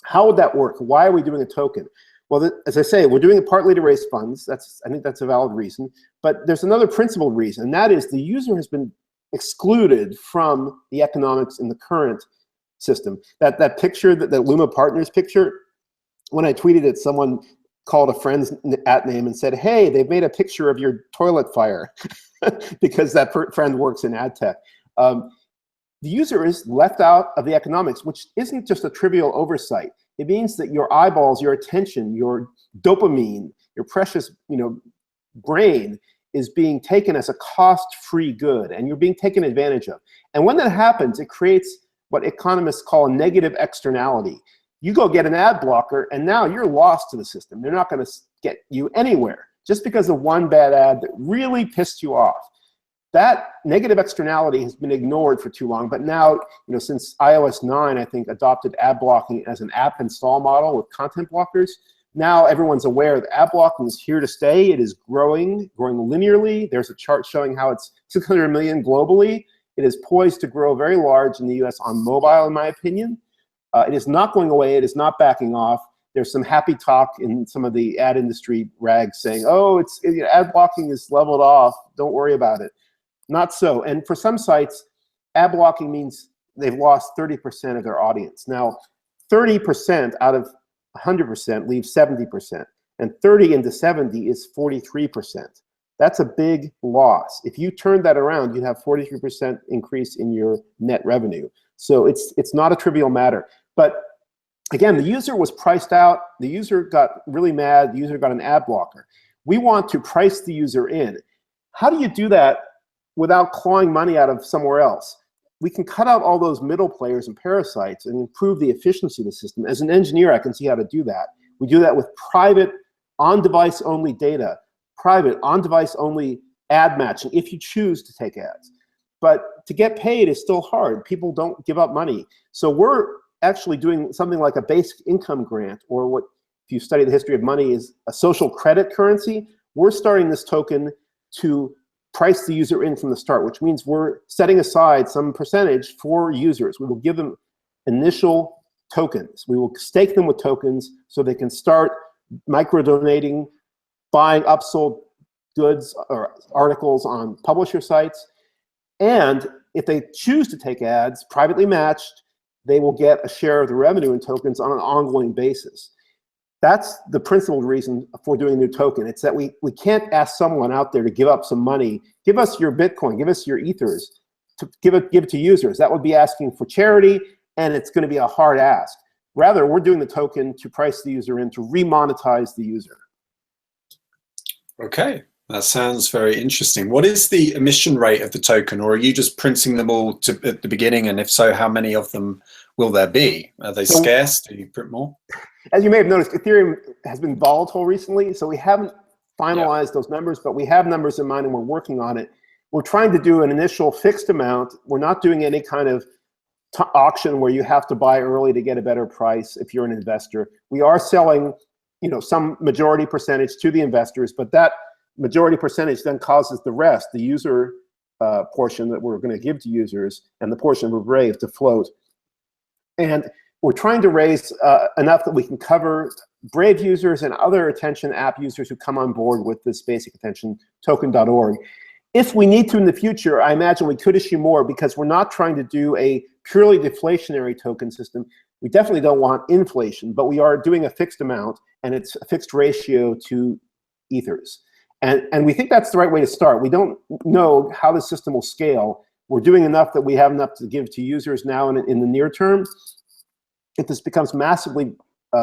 How would that work? Why are we doing a token? Well, as I say, we're doing it partly to raise funds. I think that's a valid reason. But there's another principled reason, and that is the user has been excluded from the economics in the current system. That picture, that Luma Partners picture, when I tweeted it, someone called a friend's at name and said, hey, they've made a picture of your toilet fire because that friend works in ad tech. The user is left out of the economics, which isn't just a trivial oversight. It means that your eyeballs, your attention, your dopamine, your precious brain is being taken as a cost-free good, and you're being taken advantage of. And when that happens, it creates what economists call a negative externality. You go get an ad blocker, and now you're lost to the system. They're not going to get you anywhere just because of one bad ad that really pissed you off. That negative externality has been ignored for too long, but now, since iOS 9, I think, adopted ad blocking as an app install model with content blockers, now everyone's aware that ad blocking is here to stay. It is growing linearly. There's a chart showing how it's 600 million globally. It is poised to grow very large in the US on mobile, in my opinion. It is not going away. It is not backing off. There's some happy talk in some of the ad industry rags saying, oh, ad blocking is leveled off, don't worry about it. Not so. And for some sites, ad blocking means they've lost 30% of their audience. Now, 30% out of 100% leaves 70%, and 30 into 70 is 43%. That's a big loss. If you turn that around, you have 43% increase in your net revenue. So it's not a trivial matter. But again, the user was priced out. The user got really mad. The user got an ad blocker. We want to price the user in. How do you do that without clawing money out of somewhere else? We can cut out all those middle players and parasites and improve the efficiency of the system. As an engineer, I can see how to do that. We do that with private, on-device only data, private, on-device only ad matching, if you choose to take ads. But to get paid is still hard. People don't give up money. So we're actually doing something like a basic income grant, or what, if you study the history of money, is a social credit currency. We're starting this token to price the user in from the start, which means we're setting aside some percentage for users. We will give them initial tokens. We will stake them with tokens so they can start micro-donating, buying upsold goods or articles on publisher sites. And if they choose to take ads, privately matched, they will get a share of the revenue in tokens on an ongoing basis. That's the principal reason for doing a new token. It's that we can't ask someone out there to give up some money. Give us your Bitcoin, give us your Ethers, to give it to users. That would be asking for charity, and it's going to be a hard ask. Rather, we're doing the token to price the user in, to remonetize the user. Okay, that sounds very interesting. What is the emission rate of the token, or are you just printing them all at the beginning? And if so, how many of them will there be? Are they scarce? Do you print more? As you may have noticed, Ethereum has been volatile recently, so we haven't finalized those numbers, but we have numbers in mind and we're working on it. We're trying to do an initial fixed amount. We're not doing any kind of auction where you have to buy early to get a better price if you're an investor. We are selling, some majority percentage to the investors, but that majority percentage then causes the rest, the user portion that we're going to give to users, and the portion of Brave to float. And we're trying to raise enough that we can cover Brave users and other attention app users who come on board with this basic attention token.org. If we need to in the future, I imagine we could issue more, because we're not trying to do a purely deflationary token system. We definitely don't want inflation, but we are doing a fixed amount, and it's a fixed ratio to Ethers. And we think that's the right way to start. We don't know how the system will scale. We're doing enough that we have enough to give to users now and in the near term. If this becomes massively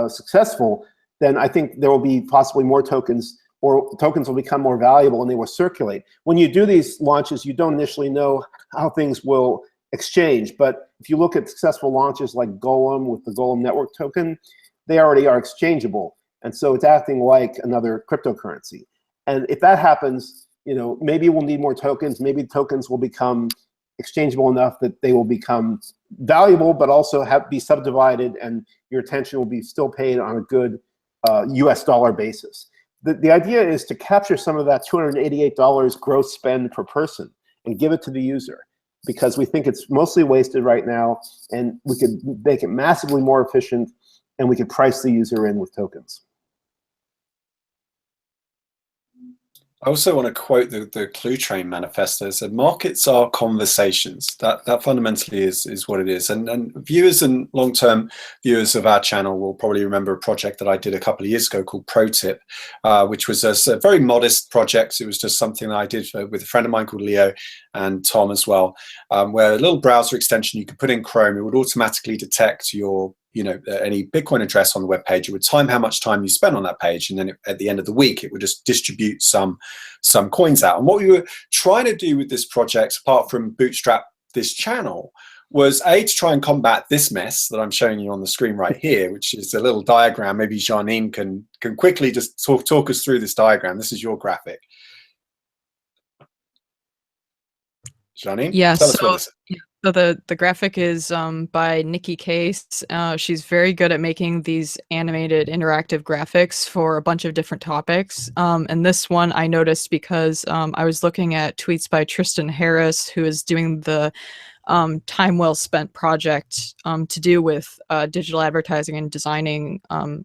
successful, then I think there will be possibly more tokens, or tokens will become more valuable and they will circulate. When you do these launches, you don't initially know how things will exchange. But if you look at successful launches like Golem with the Golem network token, they already are exchangeable. And so it's acting like another cryptocurrency. And if that happens, maybe we'll need more tokens. Maybe tokens will become exchangeable enough that they will become valuable, but also be subdivided, and your attention will be still paid on a good US dollar basis. The idea is to capture some of that $288 gross spend per person and give it to the user, because we think it's mostly wasted right now, and we could make it massively more efficient, and we could price the user in with tokens. I also want to quote the Clue Train manifesto. It said, markets are conversations. That fundamentally is what it is. And viewers and long-term viewers of our channel will probably remember a project that I did a couple of years ago called ProTip, which was a very modest project. It was just something that I did with a friend of mine called Leo and Tom as well, where a little browser extension you could put in Chrome. It would automatically detect your any Bitcoin address on the web page. It would time how much time you spent on that page, and then at the end of the week, it would just distribute some coins out. And what we were trying to do with this project, apart from bootstrap this channel, was to try and combat this mess that I'm showing you on the screen right here, which is a little diagram. Maybe Janine can quickly just talk us through this diagram. This is your graphic. Janine? Yeah, Tell us what this is. So the graphic is by Nikki Case. She's very good at making these animated interactive graphics for a bunch of different topics. And this one I noticed because I was looking at tweets by Tristan Harris, who is doing the time well spent project to do with digital advertising and designing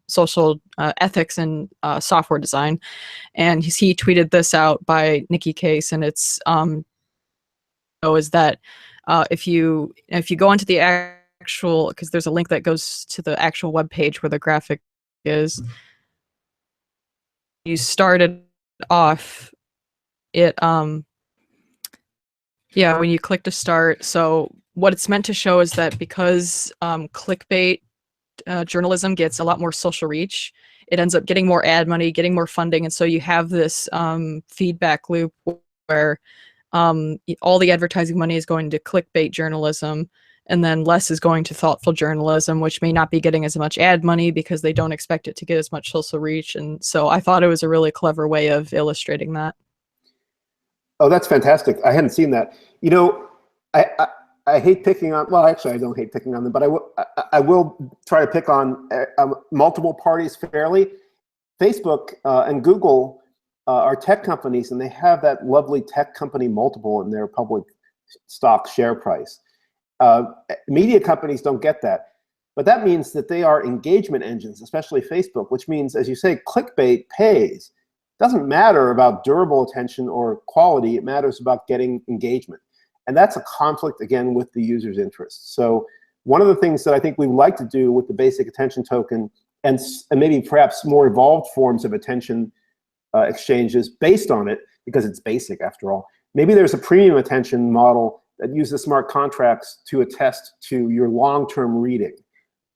social ethics and software design. And he tweeted this out by Nikki Case, and it's is that if you go onto the actual, because there's a link that goes to the actual web page where the graphic is, you started off it yeah, when you click to start. So what it's meant to show is that because clickbait journalism gets a lot more social reach, it ends up getting more ad money, getting more funding, and so you have this feedback loop where all the advertising money is going to clickbait journalism, and then less is going to thoughtful journalism, which may not be getting as much ad money because they don't expect it to get as much social reach. And so I thought it was a really clever way of illustrating that. Oh, that's fantastic. I hadn't seen that. You know, I hate picking on, well, actually, I don't hate picking on them, but I will try to pick on multiple parties fairly. Facebook and Google are tech companies, and they have that lovely tech company multiple in their public stock share price. Media companies don't get that, but that means that they are engagement engines, especially Facebook, which means, as you say, clickbait pays. It doesn't matter about durable attention or quality, it matters about getting engagement. And that's a conflict, again, with the user's interests. So one of the things that I think we would like to do with the basic attention token, and maybe perhaps more evolved forms of attention exchanges based on it, because it's basic after all. Maybe there's a premium attention model that uses smart contracts to attest to your long-term reading.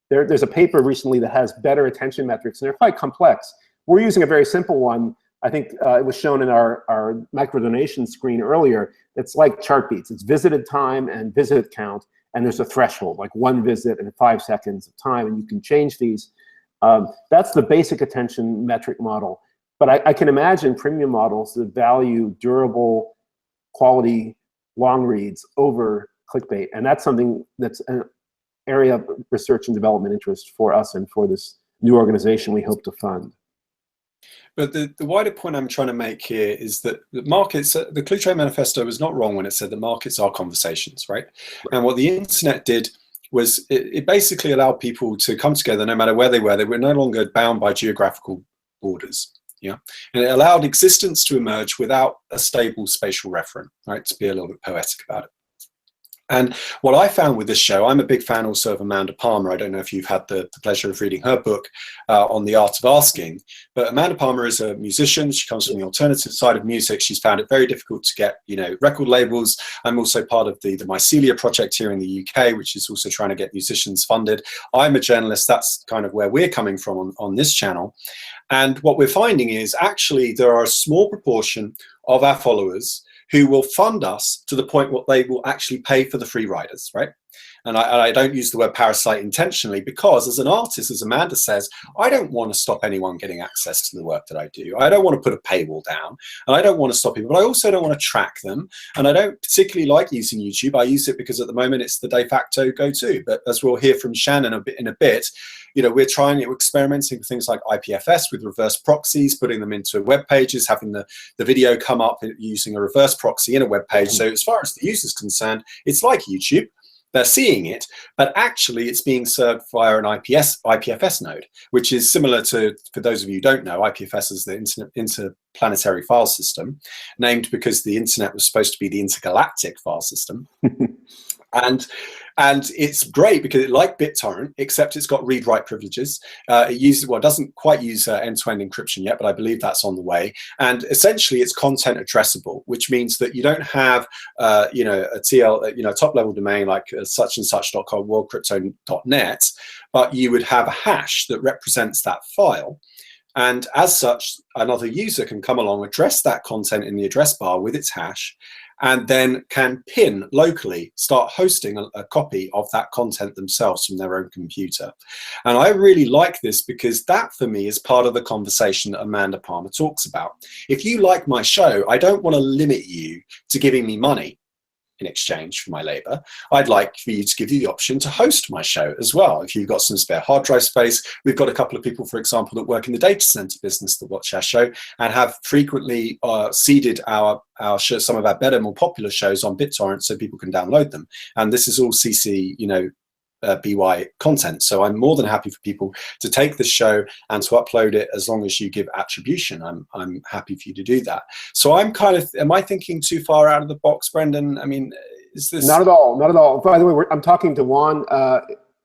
There's a paper recently that has better attention metrics, and they're quite complex. We're using a very simple one. I think it was shown in our microdonation screen earlier. It's like Chartbeats. It's visited time and visit count, and there's a threshold, like 1 visit and 5 seconds of time, and you can change these. That's the basic attention metric model. But I can imagine premium models that value durable, quality, long reads over clickbait, and that's something that's an area of research and development interest for us and for this new organization we hope to fund. But the wider point I'm trying to make here is that the markets, the Clue Trade Manifesto was not wrong when it said that markets are conversations, right? And what the internet did was it basically allowed people to come together no matter where they were. They were no longer bound by geographical borders. Yeah, and it allowed existence to emerge without a stable spatial referent, right? To be a little bit poetic about it. And what I found with this show, I'm a big fan also of Amanda Palmer. I don't know if you've had the pleasure of reading her book on the art of asking, but Amanda Palmer is a musician. She comes from the alternative side of music. She's found it very difficult to get, record labels. I'm also part of the Mycelia project here in the UK, which is also trying to get musicians funded. I'm a journalist. That's kind of where we're coming from on this channel. And what we're finding is actually there are a small proportion of our followers who will fund us to the point where they will actually pay for the free riders, right? And I don't use the word parasite intentionally because as an artist, as Amanda says, I don't want to stop anyone getting access to the work that I do. I don't want to put a paywall down, and I don't want to stop people, but I also don't want to track them. And I don't particularly like using YouTube. I use it because at the moment it's the de facto go-to. But as we'll hear from Shannon in a bit, we're experimenting with things like IPFS with reverse proxies, putting them into web pages, having the video come up using a reverse proxy in a web page. So as far as the user is concerned, it's like YouTube. They're seeing it, but actually it's being served via an IPFS node, which is similar to, for those of you who don't know, IPFS is the interplanetary file system, named because the internet was supposed to be the intergalactic file system. And it's great because it like BitTorrent, except it's got read-write privileges. It doesn't quite use end-to-end encryption yet, but I believe that's on the way. And essentially, it's content addressable, which means that you don't have, a top-level domain like suchandsuch.com, worldcrypto.net, but you would have a hash that represents that file. And as such, another user can come along, address that content in the address bar with its hash, and then can pin locally, start hosting a copy of that content themselves from their own computer. And I really like this because that, for me, is part of the conversation that Amanda Palmer talks about. If you like my show, I don't want to limit you to giving me money. in exchange for my labor. I'd like for you to give you the option to host my show as well. If you've got some spare hard drive space, we've got a couple of people, for example, that work in the data center business that watch our show and have frequently seeded our show, some of our better, more popular shows on BitTorrent so people can download them. And this is all CC, BY content. So I'm more than happy for people to take this show and to upload it as long as you give attribution. I'm happy for you to do that. So I'm am I thinking too far out of the box, Brendan? I mean, is this... Not at all, not at all. By the way, I'm talking to Juan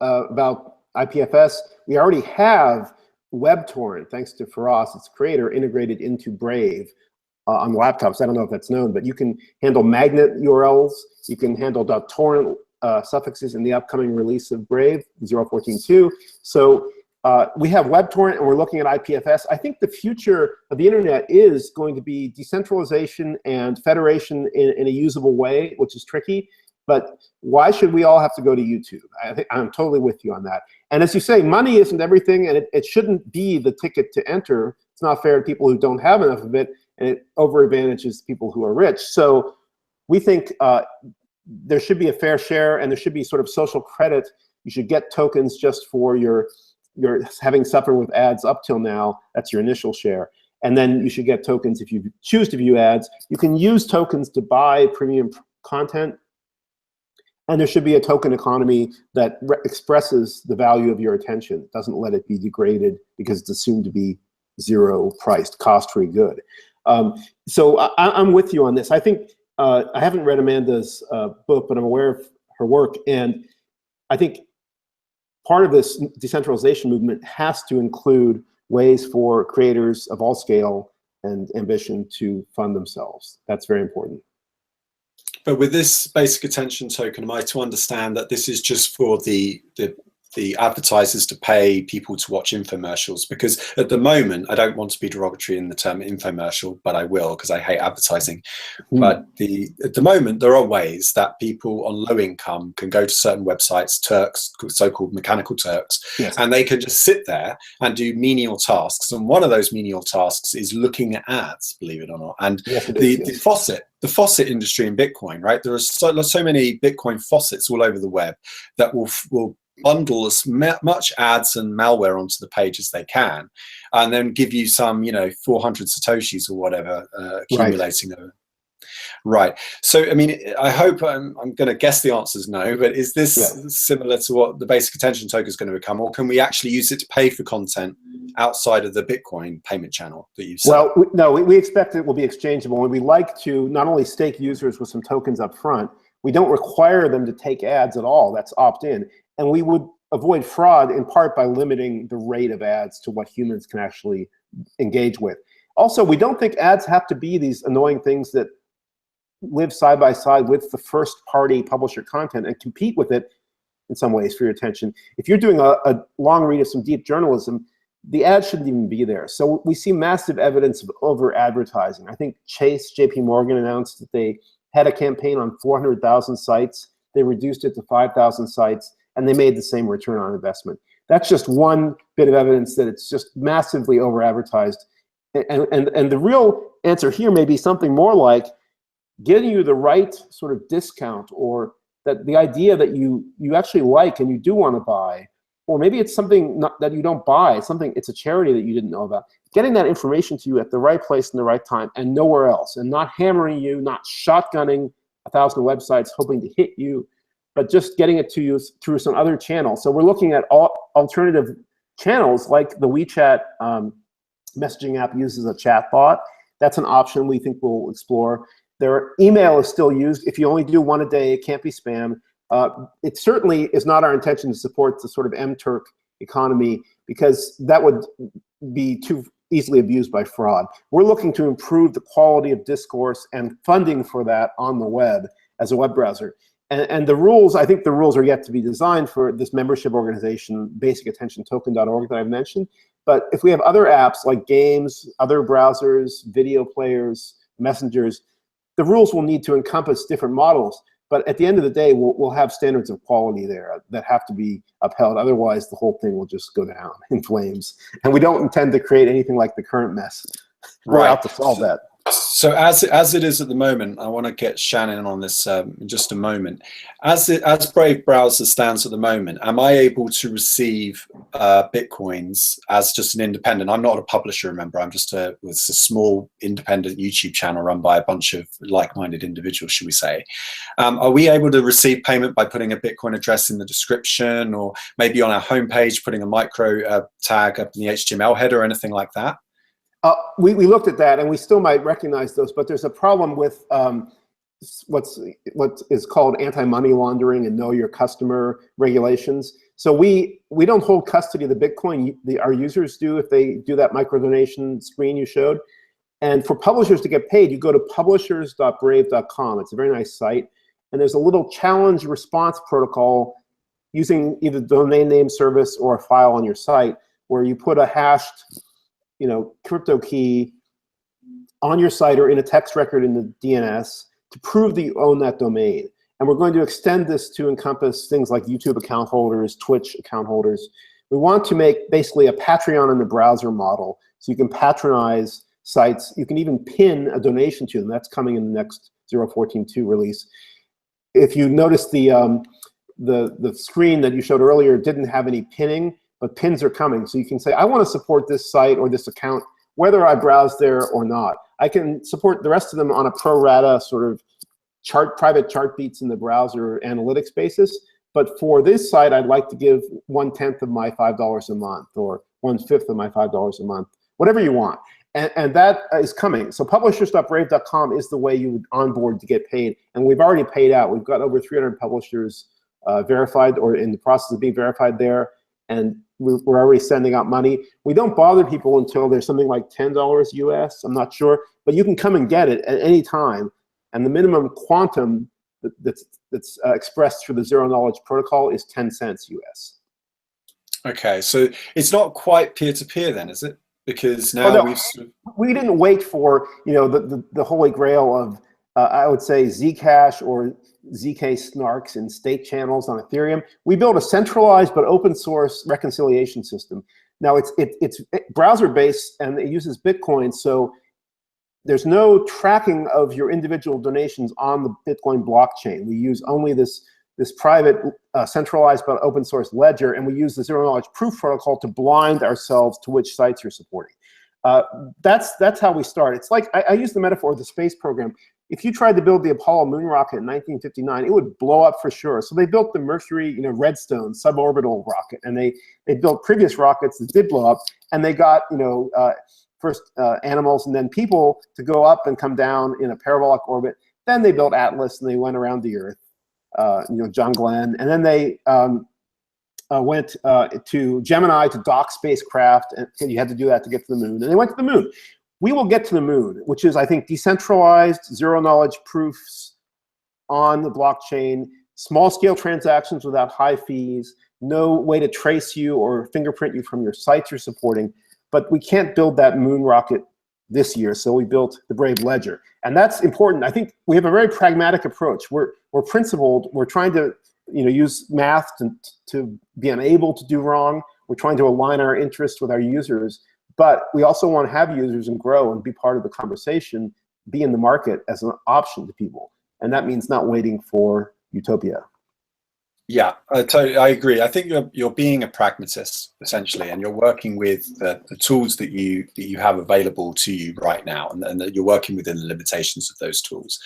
about IPFS. We already have WebTorrent, thanks to Faraz, its creator, integrated into Brave on laptops. I don't know if that's known, but you can handle magnet URLs. You can handle .torrent suffixes in the upcoming release of Brave 0.14.2. So we have WebTorrent and we're looking at IPFS. I think the future of the internet is going to be decentralization and federation in a usable way, which is tricky. But why should we all have to go to YouTube? I'm totally with you on that. And as you say, money isn't everything, and it shouldn't be the ticket to enter. It's not fair to people who don't have enough of it, and it over-advantages people who are rich. So we think there should be a fair share, and there should be sort of social credit. You should get tokens just for your having suffered with ads up till now. That's your initial share. And then you should get tokens if you choose to view ads. You can use tokens to buy premium content. And there should be a token economy that expresses the value of your attention. It doesn't let it be degraded because it's assumed to be zero-priced, cost-free good. So I'm with you on this. I think I haven't read Amanda's book, but I'm aware of her work. And I think part of this decentralization movement has to include ways for creators of all scale and ambition to fund themselves. That's very important. But with this basic attention token, am I to understand that this is just for the advertisers to pay people to watch infomercials? Because at the moment, I don't want to be derogatory in the term infomercial, but I will because I hate advertising. But at the moment, there are ways that people on low income can go to certain websites, Turks, so-called mechanical Turks, yes, and they can just sit there and do menial tasks. And one of those menial tasks is looking at ads, believe it or not. And yes, the faucet industry in Bitcoin, right? There are so many Bitcoin faucets all over the web that will bundle as much ads and malware onto the page as they can, and then give you some, 400 Satoshis or whatever accumulating over. Right. So, I mean, I hope I'm going to guess the answer is no, but is this similar to what the basic attention token is going to become, or can we actually use it to pay for content outside of the Bitcoin payment channel that you've said? Well, no, we expect it will be exchangeable, and we like to not only stake users with some tokens up front, we don't require them to take ads at all. That's opt-in. And we would avoid fraud in part by limiting the rate of ads to what humans can actually engage with. Also, we don't think ads have to be these annoying things that live side by side with the first party publisher content and compete with it in some ways for your attention. If you're doing a long read of some deep journalism, the ads shouldn't even be there. So we see massive evidence of over advertising. I think Chase, JP Morgan announced that they had a campaign on 400,000 sites. They reduced it to 5,000 sites, and they made the same return on investment. That's just one bit of evidence that it's just massively over advertised. And the real answer here may be something more like getting you the right sort of discount, or that the idea that you actually like and you do want to buy, or maybe it's something that you don't buy, it's a charity that you didn't know about. Getting that information to you at the right place in the right time and nowhere else, and not hammering you, not shotgunning 1,000 websites hoping to hit you, but just getting it to you through some other channel. So we're looking at alternative channels, like the WeChat messaging app uses a chat bot. That's an option we think we'll explore. Email is still used. If you only do one a day, it can't be spam. It certainly is not our intention to support the sort of MTurk economy, because that would be too easily abused by fraud. We're looking to improve the quality of discourse and funding for that on the web as a web browser. And the rules, I think the rules are yet to be designed for this membership organization, basicattentiontoken.org, that I've mentioned. But if we have other apps like games, other browsers, video players, messengers, the rules will need to encompass different models. But at the end of the day, we'll have standards of quality there that have to be upheld. Otherwise, the whole thing will just go down in flames. And we don't intend to create anything like the current mess. We're out to solve that. So as it is at the moment, I want to get Shannon on this in just a moment. As Brave Browser stands at the moment, am I able to receive Bitcoins as just an independent? I'm not a publisher, remember. I'm just it's a small independent YouTube channel run by a bunch of like-minded individuals, should we say. Are we able to receive payment by putting a Bitcoin address in the description, or maybe on our homepage, putting a micro tag up in the HTML header or anything like that? We looked at that, and we still might recognize those, but there's a problem with what is called anti-money laundering and know your customer regulations. So we don't hold custody of the Bitcoin. Our users do if they do that microdonation screen you showed. And for publishers to get paid, you go to publishers.brave.com. It's a very nice site. And there's a little challenge response protocol using either the domain name service or a file on your site where you put a hashed crypto key on your site or in a text record in the DNS to prove that you own that domain. And we're going to extend this to encompass things like YouTube account holders, Twitch account holders. We want to make basically a Patreon in the browser model, so you can patronize sites. You can even pin a donation to them. That's coming in the next 0.14.2 release. If you notice the screen that you showed earlier didn't have any pinning, but pins are coming. So you can say, I want to support this site or this account, whether I browse there or not. I can support the rest of them on a pro rata sort of private chart beats in the browser analytics basis. But for this site, I'd like to give 1/10 of my $5 a month or 1/5 of my $5 a month, whatever you want. And that is coming. So publishers.brave.com is the way you would onboard to get paid. And we've already paid out. We've got over 300 publishers verified or in the process of being verified there. And we're already sending out money. We don't bother people until there's something like $10 US. I'm not sure, but you can come and get it at any time. And the minimum quantum that's expressed through the zero knowledge protocol is 10 cents US. Okay, so it's not quite peer-to-peer then, is it? Because now we didn't wait for the holy grail of I would say Zcash or ZK snarks in state channels on Ethereum. We built a centralized but open source reconciliation system. Now it's browser based and it uses Bitcoin, so there's no tracking of your individual donations on the Bitcoin blockchain. We use only this private centralized but open source ledger, and we use the zero knowledge proof protocol to blind ourselves to which sites you're supporting. That's how we start. It's like I use the metaphor of the space program. If you tried to build the Apollo moon rocket in 1959, it would blow up for sure. So they built the Mercury, Redstone suborbital rocket, and they built previous rockets that did blow up, and they got first animals and then people to go up and come down in a parabolic orbit. Then they built Atlas and they went around the Earth. John Glenn, and then they went to Gemini to dock spacecraft, and you had to do that to get to the moon, and they went to the moon. We will get to the moon, which is, I think, decentralized, zero-knowledge proofs on the blockchain, small-scale transactions without high fees, no way to trace you or fingerprint you from your sites you're supporting. But we can't build that moon rocket this year, so we built the Brave Ledger. And that's important. I think we have a very pragmatic approach. We're principled. We're trying to use math to be unable to do wrong. We're trying to align our interests with our users. But we also want to have users and grow and be part of the conversation, be in the market as an option to people. And that means not waiting for utopia. Yeah, I agree. I think you're being a pragmatist essentially, and you're working with the tools that you have available to you right now, and that you're working within the limitations of those tools.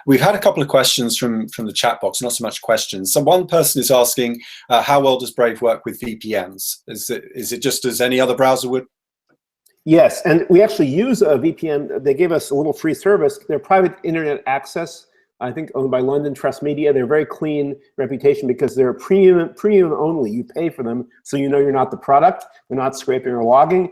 We've had a couple of questions from the chat box, not so much questions. So one person is asking, how well does Brave work with VPNs? Is it just as any other browser would? Yes, and we actually use a VPN. They gave us a little free service. They're private internet access, I think owned by London Trust Media. They're very clean reputation because they're premium only. You pay for them, so you're not the product. They're not scraping or logging.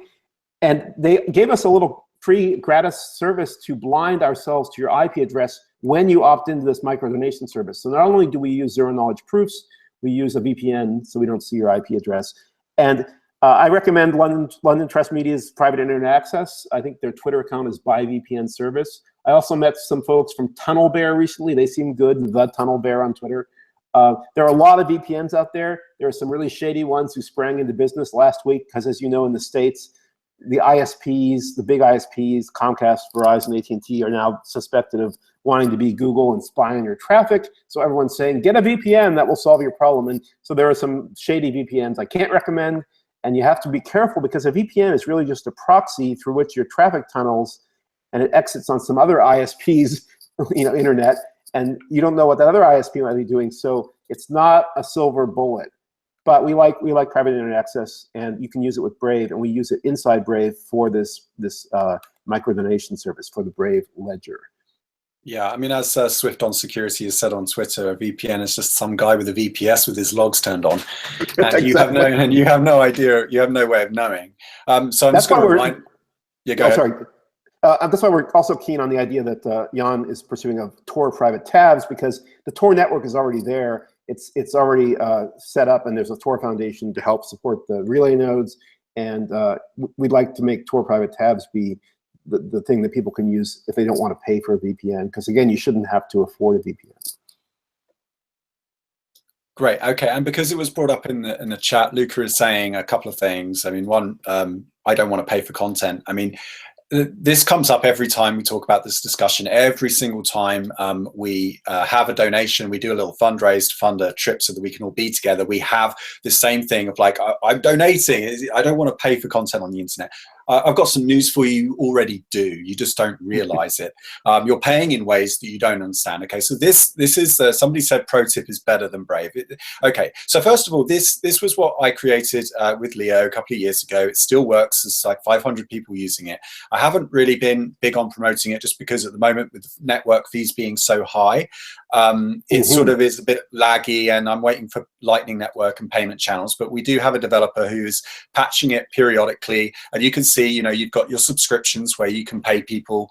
And they gave us a little free gratis service to blind ourselves to your IP address when you opt into this microdonation service. So not only do we use zero knowledge proofs, we use a VPN so we don't see your IP address. And I recommend London Trust Media's private internet access. I think their Twitter account is by VPN service. I also met some folks from Tunnel Bear recently. They seem good, the Tunnel Bear on Twitter. There are a lot of VPNs out there. There are some really shady ones who sprang into business last week because, as you know, in the States, the ISPs, the big ISPs, Comcast, Verizon, AT&T, are now suspected of wanting to be Google and spy on your traffic. So everyone's saying, get a VPN that will solve your problem. And so there are some shady VPNs I can't recommend. And you have to be careful because a VPN is really just a proxy through which your traffic tunnels, and it exits on some other ISP's internet. And you don't know what that other ISP might be doing. So it's not a silver bullet. But we like private internet access, and you can use it with Brave, and we use it inside Brave for this microdonation service for the Brave ledger. Yeah, I mean, as Swift on Security has said on Twitter, a VPN is just some guy with a VPS with his logs turned on, and you have no idea, you have no way of knowing. So I'm just going to remind. Yeah, go ahead. Sorry. That's why we're also keen on the idea that Jan is pursuing of Tor private tabs, because the Tor network is already there. It's already set up, and there's a Tor foundation to help support the relay nodes. And we'd like to make Tor private tabs be the thing that people can use if they don't want to pay for a VPN, because again, you shouldn't have to afford a VPN. Great. Okay, and because it was brought up in the chat, Luca is saying a couple of things. I mean, one, I don't want to pay for content. I mean, this comes up every time we talk about this discussion. Every single time we have a donation, we do a little fundraise to fund a trip so that we can all be together. We have the same thing of like, I'm donating. I don't want to pay for content on the internet. I've got some news for you. You already do. You just don't realize it. You're paying in ways that you don't understand. Okay, so this is somebody said ProTip is better than Brave. Okay, so first of all, this was what I created with Leo a couple of years ago. It still works. There's like 500 people using it. I haven't really been big on promoting it just because at the moment with network fees being so high, it sort of is a bit laggy, and I'm waiting for Lightning Network and payment channels. But we do have a developer who's patching it periodically, and you can see, you've got your subscriptions where you can pay people,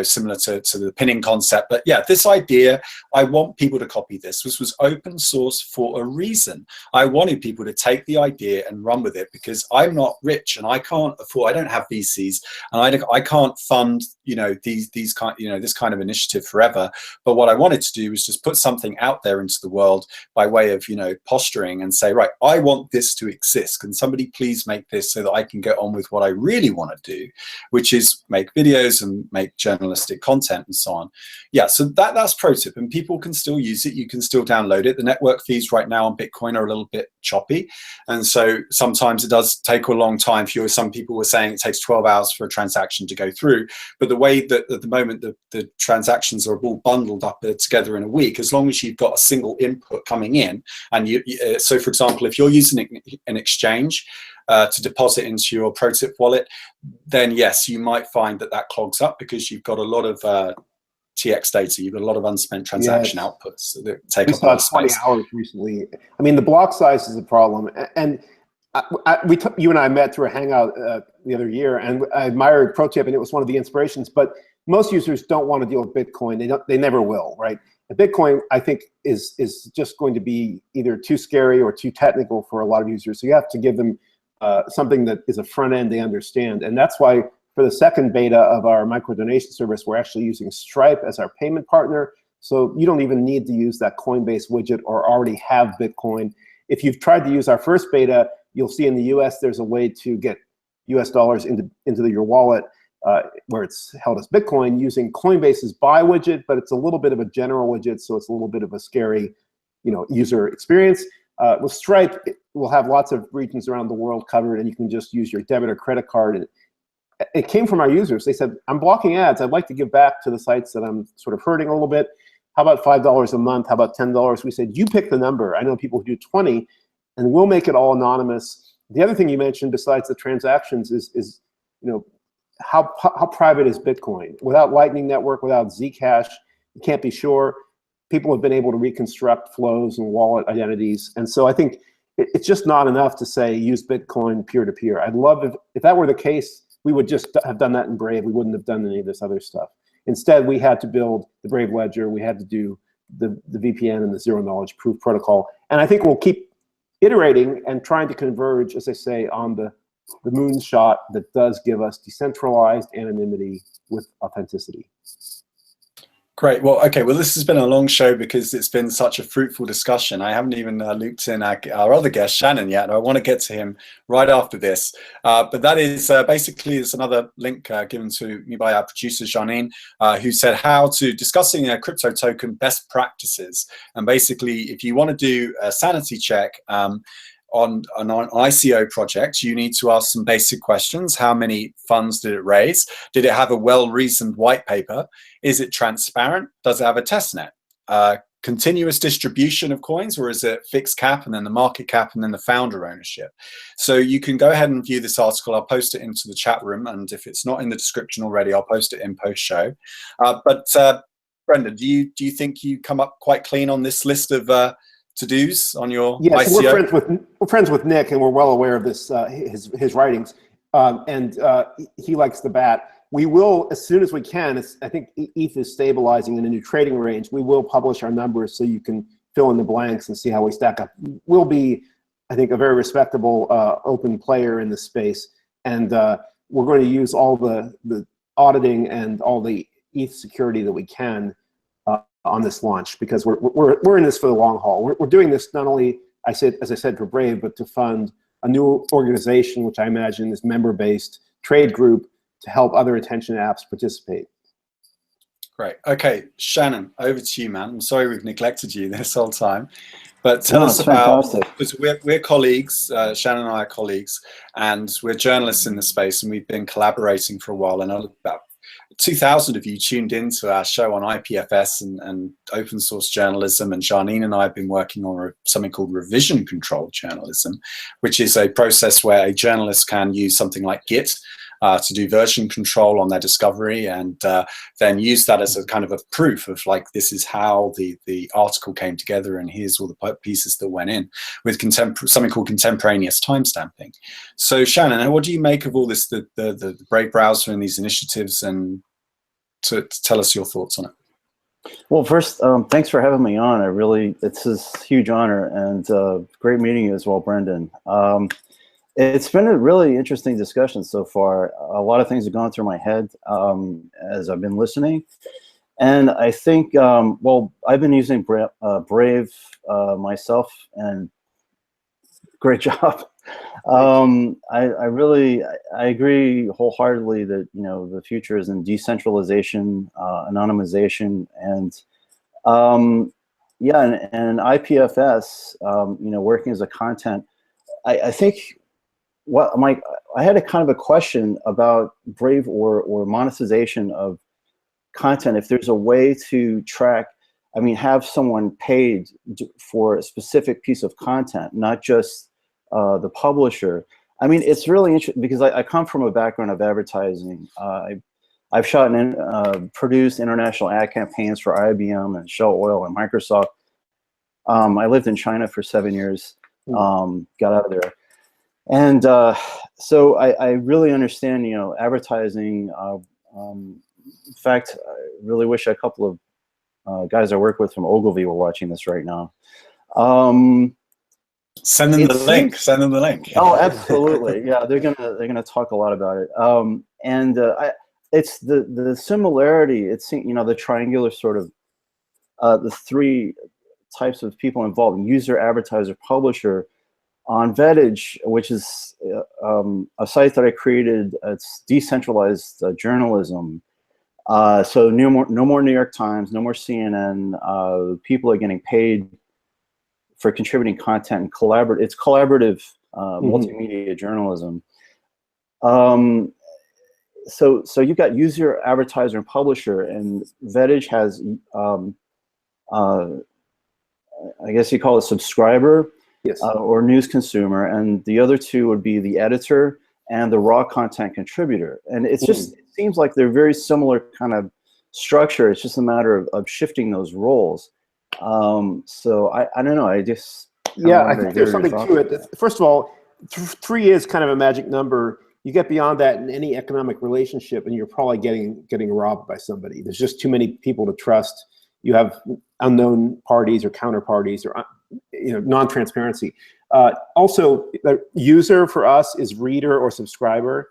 similar to the pinning concept. But yeah, this idea, I want people to copy this. This was open source for a reason. I wanted people to take the idea and run with it, because I'm not rich and I can't afford, I don't have VCs, and I can't fund, this kind of initiative forever. But what I wanted to do was just put something out there into the world by way of, posturing and say, right, I want this to exist. Can somebody please make this so that I can get on with what I really want to do, which is make videos and make journalistic content and so on. Yeah, so that's ProTip, and people can still use it. You can still download it. The network fees right now on Bitcoin are a little bit choppy, and so sometimes it does take a long time for you. Some people were saying it takes 12 hours for a transaction to go through, but the way that at the moment the transactions are all bundled up together in a week, as long as you've got a single input coming in, and so for example, if you're using an exchange to deposit into your ProTip wallet, then yes, you might find that clogs up because you've got a lot of TX data. You've got a lot of unspent transaction outputs that take up a lot of space. 20 hours recently. I mean, the block size is a problem. And you and I met through a hangout the other year, and I admired ProTip, and it was one of the inspirations. But most users don't want to deal with Bitcoin. They never will, right? And Bitcoin, I think, is just going to be either too scary or too technical for a lot of users. So you have to give them something that is a front end they understand. And that's why for the second beta of our microdonation service, we're actually using Stripe as our payment partner. So you don't even need to use that Coinbase widget or already have Bitcoin. If you've tried to use our first beta, you'll see in the US there's a way to get US dollars into your wallet where it's held as Bitcoin using Coinbase's buy widget, but it's a little bit of a general widget, so it's a little bit of a scary user experience. With Stripe, we'll have lots of regions around the world covered, and you can just use your debit or credit card. And it came from our users. They said, I'm blocking ads. I'd like to give back to the sites that I'm sort of hurting a little bit. How about $5 a month? How about $10? We said, you pick the number. I know people who do 20, and we'll make it all anonymous. The other thing you mentioned besides the transactions is how private is Bitcoin? Without Lightning Network, without Zcash, you can't be sure. People have been able to reconstruct flows and wallet identities. And so I think it's just not enough to say use Bitcoin peer-to-peer. I'd love if that were the case, we would just have done that in Brave. We wouldn't have done any of this other stuff. Instead, we had to build the Brave Ledger. We had to do the VPN and the zero-knowledge proof protocol. And I think we'll keep iterating and trying to converge, as I say, on the moonshot that does give us decentralized anonymity with authenticity. Great. Well, okay. Well, this has been a long show because it's been such a fruitful discussion. I haven't even looped in our other guest, Shannon, yet. I want to get to him right after this. But that is basically, it's another link given to me by our producer, Janine, who said how to discussing a crypto token best practices. And basically, if you want to do a sanity check, on an ICO project, you need to ask some basic questions. How many funds did it raise? Did it have a well-reasoned white paper? Is it transparent? Does it have a testnet? Continuous distribution of coins, or is it fixed cap and then the market cap and then the founder ownership? So you can go ahead and view this article. I'll post it into the chat room, and if it's not in the description already, I'll post it in post-show. But Brendan, do you think you come up quite clean on this list of to-dos on your ICO? So we're friends with Nick, and we're well aware of this his writings, and he likes the bat. We will, as soon as we can, I think ETH is stabilizing in a new trading range, we will publish our numbers so you can fill in the blanks and see how we stack up. We'll be, I think, a very respectable open player in this space, and we're going to use all the auditing and all the ETH security that we can on this launch, because we're in this for the long haul. We're doing this not only, as I said, for Brave, but to fund a new organization, which I imagine is member-based trade group to help other attention apps participate. Great. Okay, Shannon, over to you, man. I'm sorry we've neglected you this whole time, but tell us about, because we're colleagues, Shannon and I are colleagues, and we're journalists in the space, and we've been collaborating for a while, and about 2,000 of you tuned into our show on IPFS and open source journalism, and Janine and I have been working on something called revision control journalism, which is a process where a journalist can use something like Git to do version control on their discovery, and then use that as a kind of a proof of, like, this is how the article came together, and here's all the pieces that went in, with something called contemporaneous timestamping. So Shannon, what do you make of all this, the Brave browser and these initiatives, and to tell us your thoughts on it? Well, first, thanks for having me on. It's a huge honor, and great meeting you as well, Brendan. It's been a really interesting discussion so far. A lot of things have gone through my head as I've been listening. And I think, well, I've been using Brave myself, and great job. I agree wholeheartedly that, you know, the future is in decentralization, anonymization, and yeah, and IPFS, you know, working as a content. I think I had a kind of a question about Brave or monetization of content. If there's a way to track, I mean, have someone paid for a specific piece of content, not just the publisher. I mean, it's really interesting because I come from a background of advertising. I've shot and produced international ad campaigns for IBM and Shell Oil and Microsoft. I lived in China for 7 years, got out of there. And so I really understand, you know, advertising. In fact, I really wish a couple of guys I work with from Ogilvy were watching this right now. Send them the link. Send them the link. Oh, absolutely. Yeah, they're gonna talk a lot about it. It's the similarity. It's, you know, the triangular sort of the three types of people involved: user, advertiser, publisher. On Vettage, which is a site that I created, it's decentralized journalism. So no more New York Times, no more CNN. People are getting paid for contributing content and collaborate. It's collaborative multimedia journalism. So you've got user, advertiser, and publisher, and Vettage has, I guess you call it subscriber. Yes. Or news consumer, and the other two would be the editor and the raw content contributor. And it's just, it seems like they're very similar kind of structure. It's just a matter of shifting those roles. So I don't know, I just... Yeah, I think there's something to it. First of all, 3 is kind of a magic number. You get beyond that in any economic relationship, and you're probably getting robbed by somebody. There's just too many people to trust. You have unknown parties or counterparties, or non-transparency. Also, the user for us is reader or subscriber.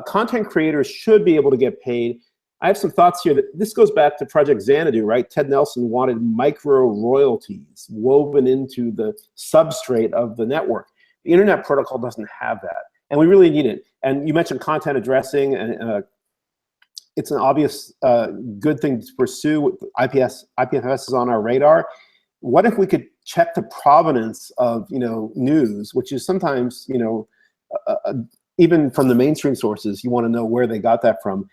Content creators should be able to get paid. I have some thoughts here that this goes back to Project Xanadu, right? Ted Nelson wanted micro royalties woven into the substrate of the network. The internet protocol doesn't have that, and we really need it. And you mentioned content addressing, and it's an obvious good thing to pursue. IPFS is on our radar. What if we could check the provenance of news, which is sometimes even from the mainstream sources, you want to know where they got that from.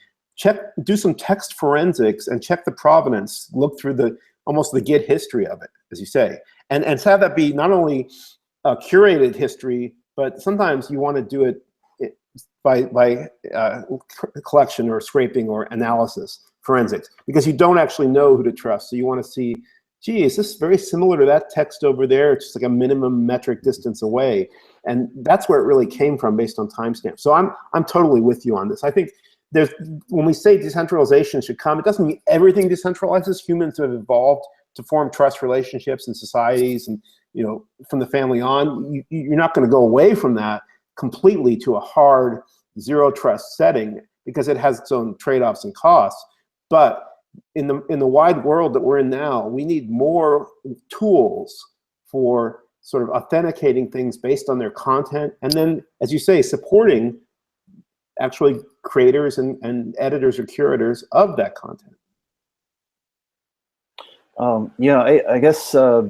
Do some text forensics and check the provenance. Look through almost the Git history of it, as you say, and have that be not only a curated history, but sometimes you want to do it by collection or scraping or analysis, forensics, because you don't actually know who to trust. So you want to see, gee, is this very similar to that text over there? It's just like a minimum metric distance away. And that's where it really came from based on timestamps. So I'm totally with you on this. I think when we say decentralization should come, it doesn't mean everything decentralizes. Humans have evolved to form trust relationships in societies, and from the family on, you're not going to go away from that completely to a hard zero trust setting, because it has its own trade-offs and costs. But in the wide world that we're in now, we need more tools for sort of authenticating things based on their content, and then, as you say, supporting actually creators and editors or curators of that content. I guess I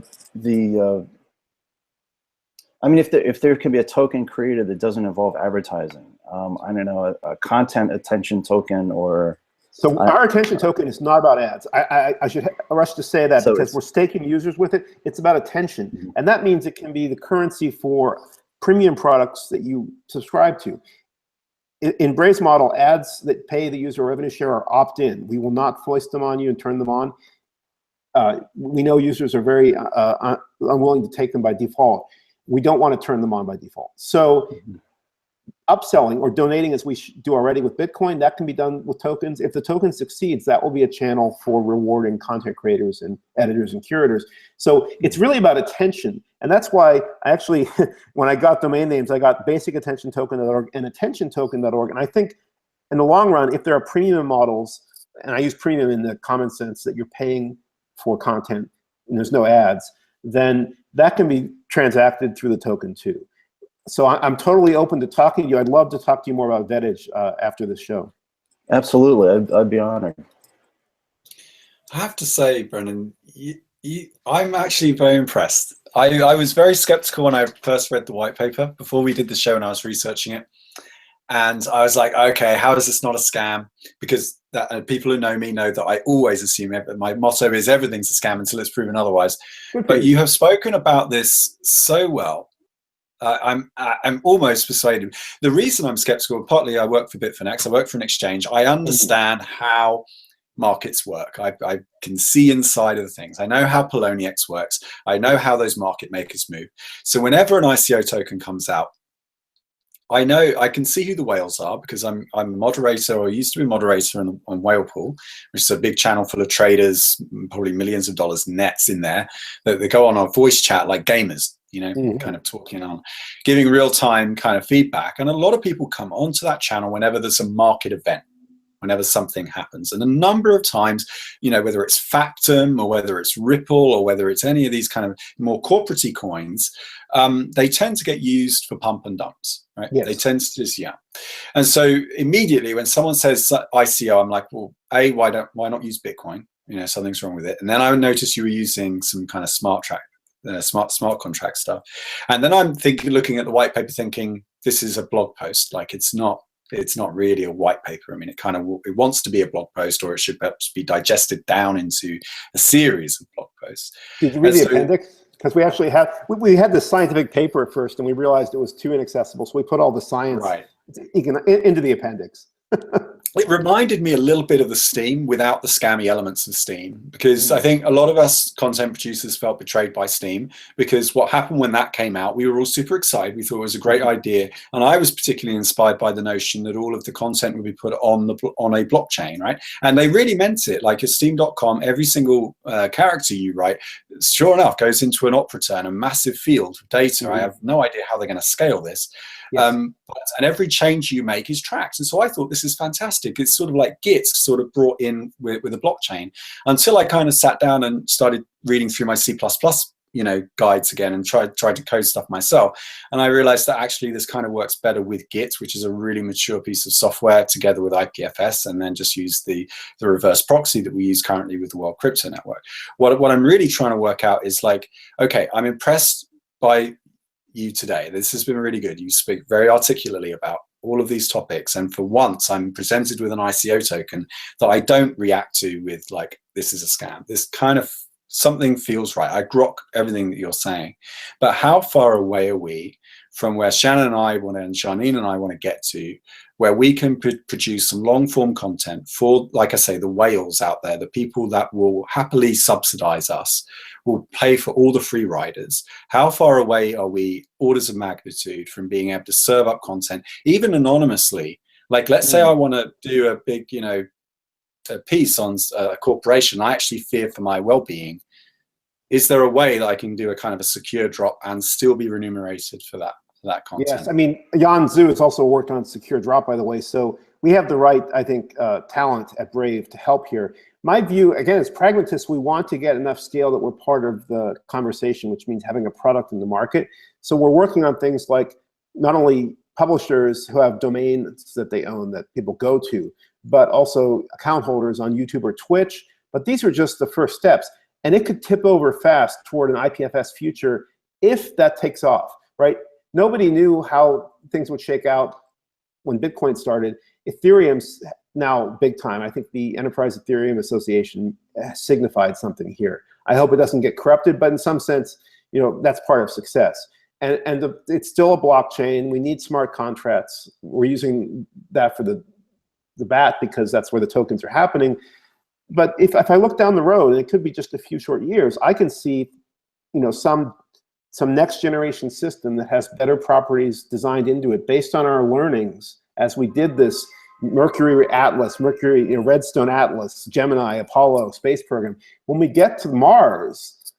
mean, if there can be a token created that doesn't involve advertising, I don't know, a content attention token, or so our attention token is not about ads. I should rush to say that, because we're staking users with it. It's about attention, and that means it can be the currency for premium products that you subscribe to. In Brave's model, ads that pay the user revenue share are opt-in. We will not foist them on you and turn them on. We know users are very unwilling to take them by default. We don't want to turn them on by default. So upselling or donating, as we do already with Bitcoin, that can be done with tokens. If the token succeeds, that will be a channel for rewarding content creators and editors and curators. So it's really about attention. And that's why I actually, when I got domain names, I got basicattentiontoken.org and attentiontoken.org. And I think in the long run, if there are premium models, and I use premium in the common sense that you're paying for content and there's no ads, then that can be transacted through the token too. So I'm totally open to talking to you. I'd love to talk to you more about Vettage after this show. Absolutely, I'd be honored. I have to say, Brendan, I'm actually very impressed. I was very skeptical when I first read the white paper before we did the show and I was researching it. And I was like, okay, how is this not a scam? Because people who know me know that I always assume my motto is everything's a scam until it's proven otherwise. But you have spoken about this so well. I'm almost persuaded. The reason I'm skeptical, partly I work for Bitfinex, I work for an exchange. I understand how markets work. I can see inside of the things. I know how Poloniex works. I know how those market makers move. So whenever an ICO token comes out, I know I can see who the whales are, because I'm a moderator, or used to be a moderator on Whalepool, which is a big channel full of traders, probably millions of dollars nets in there, that they go on a voice chat like gamers, kind of talking on, giving real-time kind of feedback. And a lot of people come onto that channel whenever there's a market event, whenever something happens. And a number of times, whether it's Factum or whether it's Ripple or whether it's any of these kind of more corporate-y coins, they tend to get used for pump and dumps, right? Yes. They tend to just, And so immediately when someone says ICO, I'm like, well, why not use Bitcoin? Something's wrong with it. And then I noticed you were using some kind of smart contract stuff. And then I'm looking at the white paper thinking, this is a blog post. Like it's not really a white paper. I mean, it wants to be a blog post, or it should perhaps be digested down into a series of blog posts. Did you read the appendix? Because we actually we had this scientific paper at first, and we realized it was too inaccessible, so we put all the science into the appendix. It reminded me a little bit of the Steam without the scammy elements of Steam, because I think a lot of us content producers felt betrayed by Steam, because what happened when that came out, we were all super excited. We thought it was a great idea. And I was particularly inspired by the notion that all of the content would be put on a blockchain, right? And they really meant it. Like at steam.com, every single character you write, sure enough, goes into an op return, a massive field of data. I have no idea how they're going to scale this. Yes. And every change you make is tracked. And so I thought, this is fantastic. It's sort of like Git sort of brought in with a blockchain, until I kind of sat down and started reading through my C++, guides again, and tried to code stuff myself. And I realized that actually this kind of works better with Git, which is a really mature piece of software, together with IPFS, and then just use the reverse proxy that we use currently with the World Crypto Network. What I'm really trying to work out is like, okay, I'm impressed by you today. This has been really good. You speak very articulately about all of these topics, and for once I'm presented with an ICO token that I don't react to with like, this is a scam. This kind of something feels right. I grok everything that you're saying, but how far away are we from where Shannon and I want to, and Janine and I want to get to, where we can produce some long form content for, like I say, the whales out there, the people that will happily subsidize us, will pay for all the free riders? How far away are we, orders of magnitude, from being able to serve up content, even anonymously? Like, let's say I want to do a big, a piece on a corporation. I actually fear for my well-being. Is there a way that I can do a kind of a secure drop and still be remunerated for that content? Yes, I mean, Jan Zhu has also worked on secure drop, by the way. So we have the right, I think, talent at Brave to help here. My view, again, as pragmatists, we want to get enough scale that we're part of the conversation, which means having a product in the market. So we're working on things like not only publishers who have domains that they own that people go to, but also account holders on YouTube or Twitch. But these are just the first steps. And it could tip over fast toward an IPFS future if that takes off, right? Nobody knew how things would shake out when Bitcoin started. Ethereum's now big time. I think the Enterprise Ethereum Association signified something here. I hope it doesn't get corrupted, but in some sense, that's part of success. And it's still a blockchain. We need smart contracts. We're using that for the BAT because that's where the tokens are happening. But if I look down the road, and it could be just a few short years, I can see, some next generation system that has better properties designed into it based on our learnings as we did this Mercury Atlas, Redstone Atlas, Gemini, Apollo space program. When we get to Mars,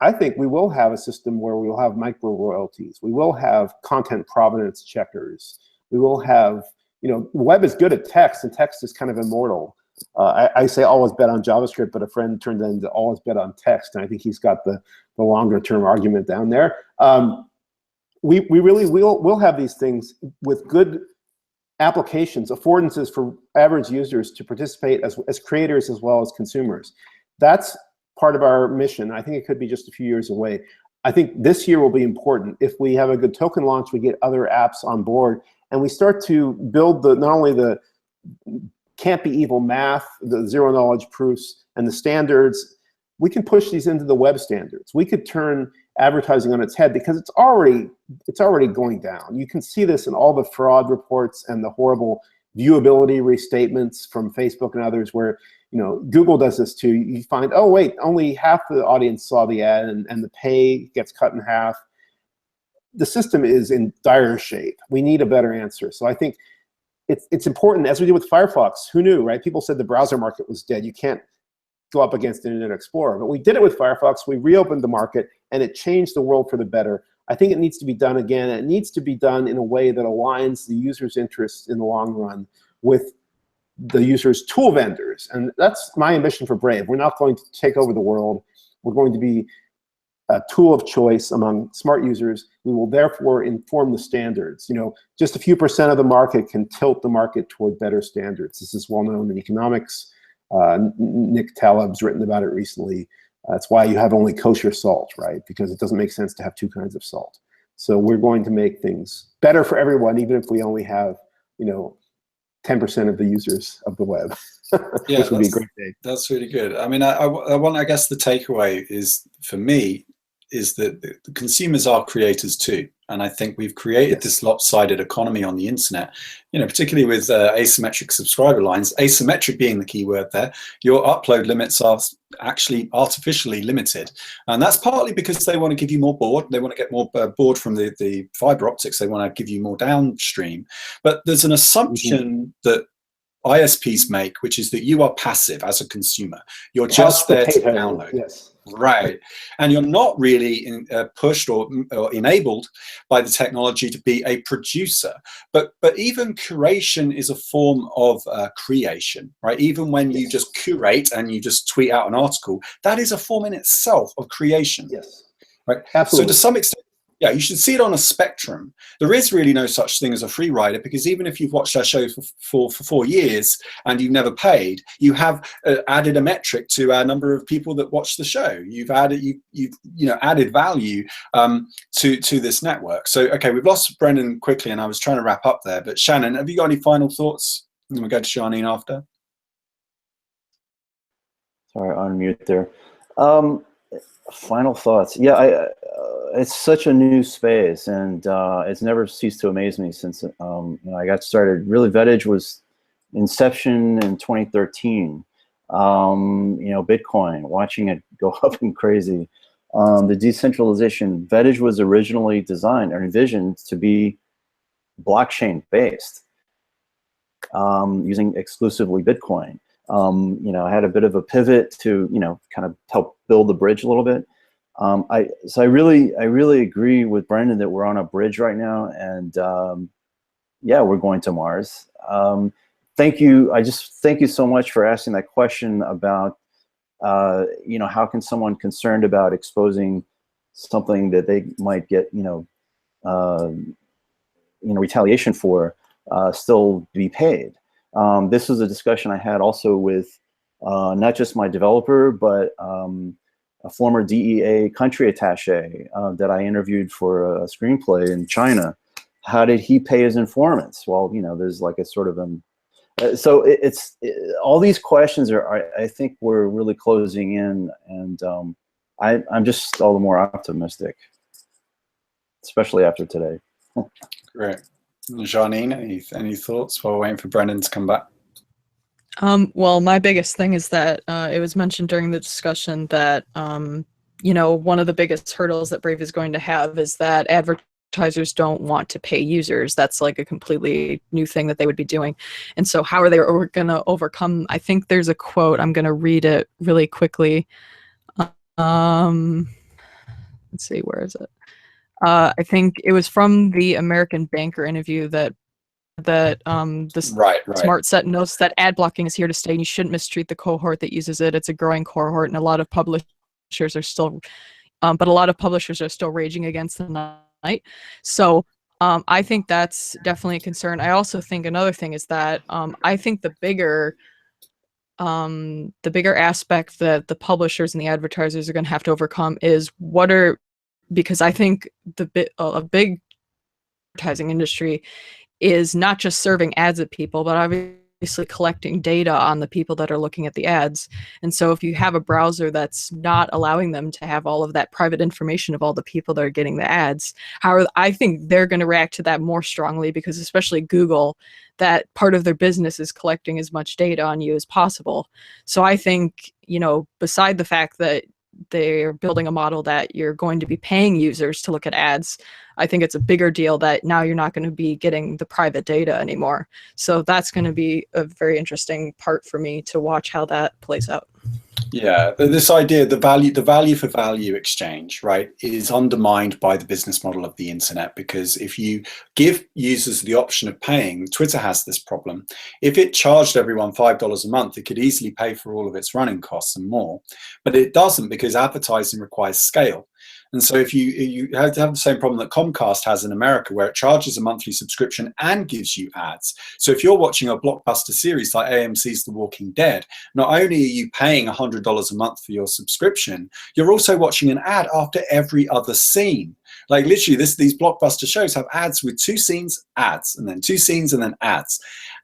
I think we will have a system where we will have micro royalties. We will have content provenance checkers. We will have, the web is good at text, and text is kind of immortal. I say always bet on JavaScript, but a friend turned that into always bet on text, and I think he's got the longer term argument down there. We really will have these things with good applications, affordances for average users to participate as creators as well as consumers. That's part of our mission. I think it could be just a few years away. I think this year will be important. If we have a good token launch, we get other apps on board, and we start to build not only the can't be evil math, the zero knowledge proofs, and the standards. We can push these into the web standards. We could turn advertising on its head because it's already going down. You can see this in all the fraud reports and the horrible viewability restatements from Facebook and others where, Google does this too. You find, oh wait, only half the audience saw the ad and the pay gets cut in half. The system is in dire shape. We need a better answer. So I think it's important, as we did with Firefox. Who knew, right? People said the browser market was dead. You can't go up against Internet Explorer. But we did it with Firefox. We reopened the market, and it changed the world for the better. I think it needs to be done again. It needs to be done in a way that aligns the user's interests in the long run with the user's tool vendors. And that's my ambition for Brave. We're not going to take over the world. We're going to be a tool of choice among smart users. We will therefore inform the standards. Just a few % of the market can tilt the market toward better standards. This is well known in economics. Nick Taleb's written about it recently. That's why you have only kosher salt, right? Because it doesn't make sense to have two kinds of salt. So we're going to make things better for everyone, even if we only have, 10% of the users of the web, Yeah, which would be a great day. That's really good. I mean, I guess the takeaway is, for me, is that the consumers are creators too. And I think we've created this lopsided economy on the internet, particularly with asymmetric subscriber lines, asymmetric being the key word there. Your upload limits are actually artificially limited. And that's partly because they want to give you more board. They want to get more board from the fiber optics. They want to give you more downstream. But there's an assumption that ISPs make, which is that you are passive as a consumer. You're just there to download. Yes. Right. And you're not really pushed or enabled by the technology to be a producer. But even curation is a form of creation, right? Even when you just curate and you just tweet out an article, that is a form in itself of creation. Yes. Right. Absolutely. So to some extent, yeah, you should see it on a spectrum. There is really no such thing as a free rider, because even if you've watched our show for 4 years and you've never paid, you have added a metric to our number of people that watch the show. You've added added value to this network. So okay, we've lost Brendan quickly, and I was trying to wrap up there. But Shannon, have you got any final thoughts? And we'll go to Janine after. Sorry, on mute there. Final thoughts. Yeah, it's such a new space, and it's never ceased to amaze me since I got started. Really, Vettage was inception in 2013. Bitcoin, watching it go up and crazy. The decentralization, Vettage was originally designed or envisioned to be blockchain based, using exclusively Bitcoin. I had a bit of a pivot to, kind of help build the bridge a little bit. I really agree with Brendan that we're on a bridge right now, and yeah, we're going to Mars. Thank you. I just thank you so much for asking that question about, how can someone concerned about exposing something that they might get, retaliation for, still be paid. This was a discussion I had also with not just my developer, but a former DEA country attaché that I interviewed for a screenplay in China. How did he pay his informants? Well, there's like a sort of so all these questions I think we're really closing in, and I'm just all the more optimistic, especially after today. Great. Janine, any thoughts while we're waiting for Brendan to come back? Well, my biggest thing is that it was mentioned during the discussion that, one of the biggest hurdles that Brave is going to have is that advertisers don't want to pay users. That's like a completely new thing that they would be doing. And so how are they going to overcome? I think there's a quote. I'm going to read it really quickly. Let's see, where is it? I think it was from the American Banker interview that Smart Set notes that ad blocking is here to stay, and you shouldn't mistreat the cohort that uses it. It's a growing cohort, and a lot of publishers are still, raging against the night. So I think that's definitely a concern. I also think another thing is that I think the bigger aspect that the publishers and the advertisers are going to have to overcome is because I think a big advertising industry is not just serving ads at people, but obviously collecting data on the people that are looking at the ads. And so if you have a browser that's not allowing them to have all of that private information of all the people that are getting the ads, I think they're going to react to that more strongly, because especially Google, that part of their business is collecting as much data on you as possible. So I think, beside the fact that they're building a model that you're going to be paying users to look at ads, I think it's a bigger deal that now you're not going to be getting the private data anymore. So that's going to be a very interesting part for me to watch how that plays out. Yeah, this idea, the value for value exchange, right, is undermined by the business model of the internet, because if you give users the option of paying, Twitter has this problem. If it charged everyone $5 a month, it could easily pay for all of its running costs and more, but it doesn't, because advertising requires scale. And so if you have the same problem that Comcast has in America, where it charges a monthly subscription and gives you ads. So if you're watching a blockbuster series like AMC's The Walking Dead, not only are you paying $100 a month for your subscription, you're also watching an ad after every other scene. Like literally these blockbuster shows have ads with 2 scenes, ads, and then 2 scenes, and then ads.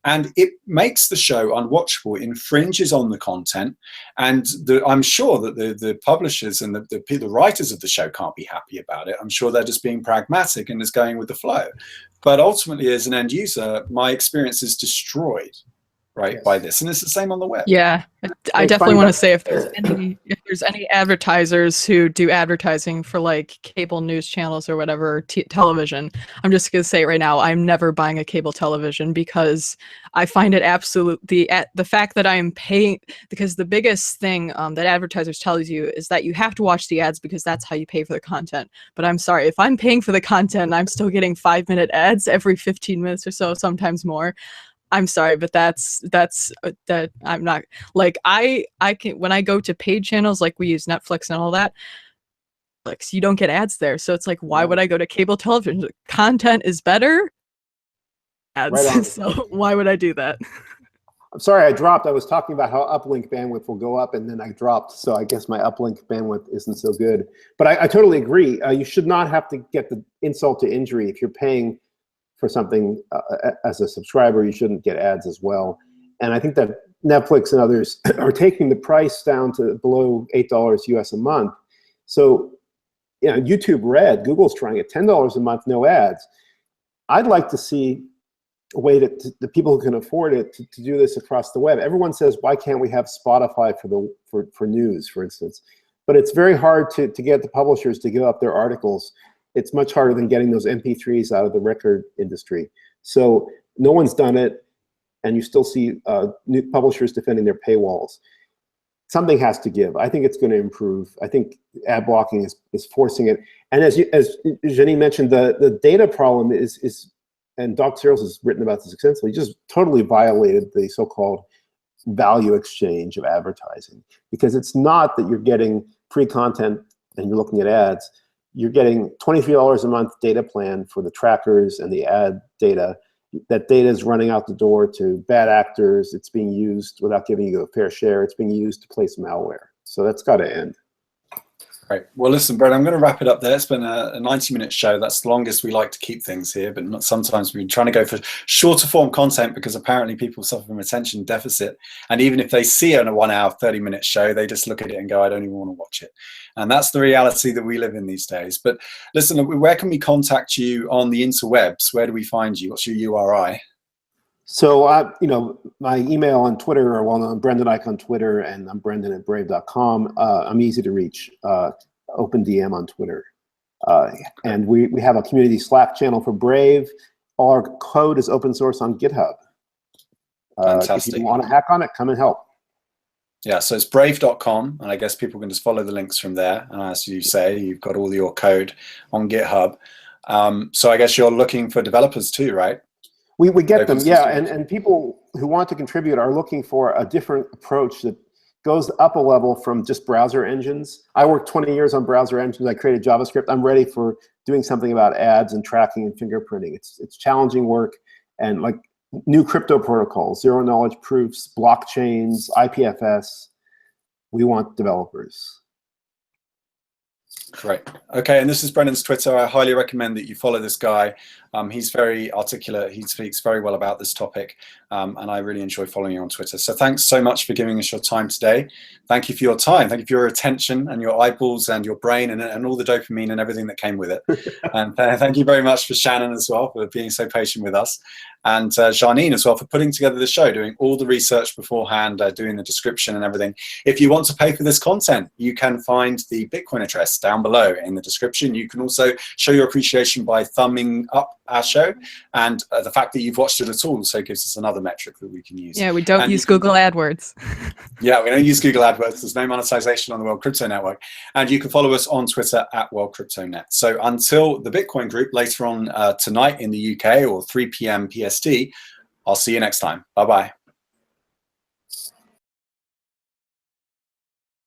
And it makes the show unwatchable, infringes on the content. And I'm sure that the publishers and the writers of the show can't be happy about it. I'm sure they're just being pragmatic and just going with the flow. But ultimately, as an end user, my experience is destroyed. right, by this. And it's the same on the web. Yeah, I definitely want to say if there's any advertisers who do advertising for like cable news channels or whatever, television, I'm just gonna say right now, I'm never buying a cable television because I find it the fact that I'm paying, because the biggest thing that advertisers tells you is that you have to watch the ads because that's how you pay for the content. But I'm sorry, if I'm paying for the content and I'm still getting 5-minute ads every 15 minutes or so, sometimes more, I'm sorry, but that's that I'm not, like, I can, when I go to paid channels, like we use Netflix and all that, like, you don't get ads there. So it's like, why would I go to cable television? Content is better. Ads. Right so why would I do that? I'm sorry, I dropped. I was talking about how uplink bandwidth will go up, and then I dropped. So I guess my uplink bandwidth isn't so good. But I totally agree. You should not have to get the insult to injury. If you're paying for something as a subscriber, you shouldn't get ads as well. And I think that Netflix and others are taking the price down to below $8 US a month. So, you know, YouTube Red, Google's trying it, $10 a month, no ads. I'd like to see a way that the people who can afford it to do this across the web. Everyone says, why can't we have Spotify for news, for instance? But it's very hard to get the publishers to give up their articles. It's much harder than getting those MP3s out of the record industry. So no one's done it, and you still see new publishers defending their paywalls. Something has to give. I think it's going to improve. I think ad blocking is forcing it. And as Jenny mentioned, the data problem is, and Doc Searles has written about this extensively, just totally violated the so-called value exchange of advertising. Because it's not that you're getting free content and you're looking at ads. You're getting $23 a month data plan for the trackers and the ad data. That data is running out the door to bad actors. It's being used without giving you a fair share. It's being used to place malware. So that's got to end. Right. Well, listen, Brett, I'm going to wrap it up there. It's been a 90-minute show. That's the longest we like to keep things here, but not, sometimes we've been trying to go for shorter form content because apparently people suffer from attention deficit. And even if they see a 1 hour, 30-minute show, they just look at it and go, I don't even want to watch it. And that's the reality that we live in these days. But listen, where can we contact you on the interwebs? Where do we find you? What's your URI? So, you know, my email on Twitter, I'm Brendan Eich on Twitter, and I'm Brendan@brave.com. I'm easy to reach. Open DM on Twitter. And we have a community Slack channel for Brave. All our code is open source on GitHub. Fantastic. If you want to hack on it, come and help. Yeah, so it's brave.com, and I guess people can just follow the links from there. And as you say, you've got all your code on GitHub. So I guess you're looking for developers too, right? We get them, yeah, and people who want to contribute are looking for a different approach that goes up a level from just browser engines. I worked 20 years on browser engines. I created JavaScript. I'm ready for doing something about ads and tracking and fingerprinting. It's challenging work, and like new crypto protocols, zero-knowledge proofs, blockchains, IPFS. We want developers. Right. Okay, and this is Brendan's Twitter. I highly recommend that you follow this guy. He's very articulate. He speaks very well about this topic, and I really enjoy following you on Twitter. So thanks so much for giving us your time today. Thank you for your time. Thank you for your attention and your eyeballs and your brain and all the dopamine and everything that came with it. And thank you very much for Shannon as well for being so patient with us. And Janine as well for putting together the show, doing all the research beforehand, doing the description and everything. If you want to pay for this content, you can find the Bitcoin address down below in the description. You can also show your appreciation by thumbing up our show, and the fact that you've watched it at all also gives us another metric that we can use. Yeah, we don't use Google AdWords. Yeah, we don't use Google AdWords. There's no monetization on the World Crypto Network. And you can follow us on Twitter @WorldCryptoNet. So until the Bitcoin group later on tonight in the UK or 3 p.m. PST, I'll see you next time. Bye-bye.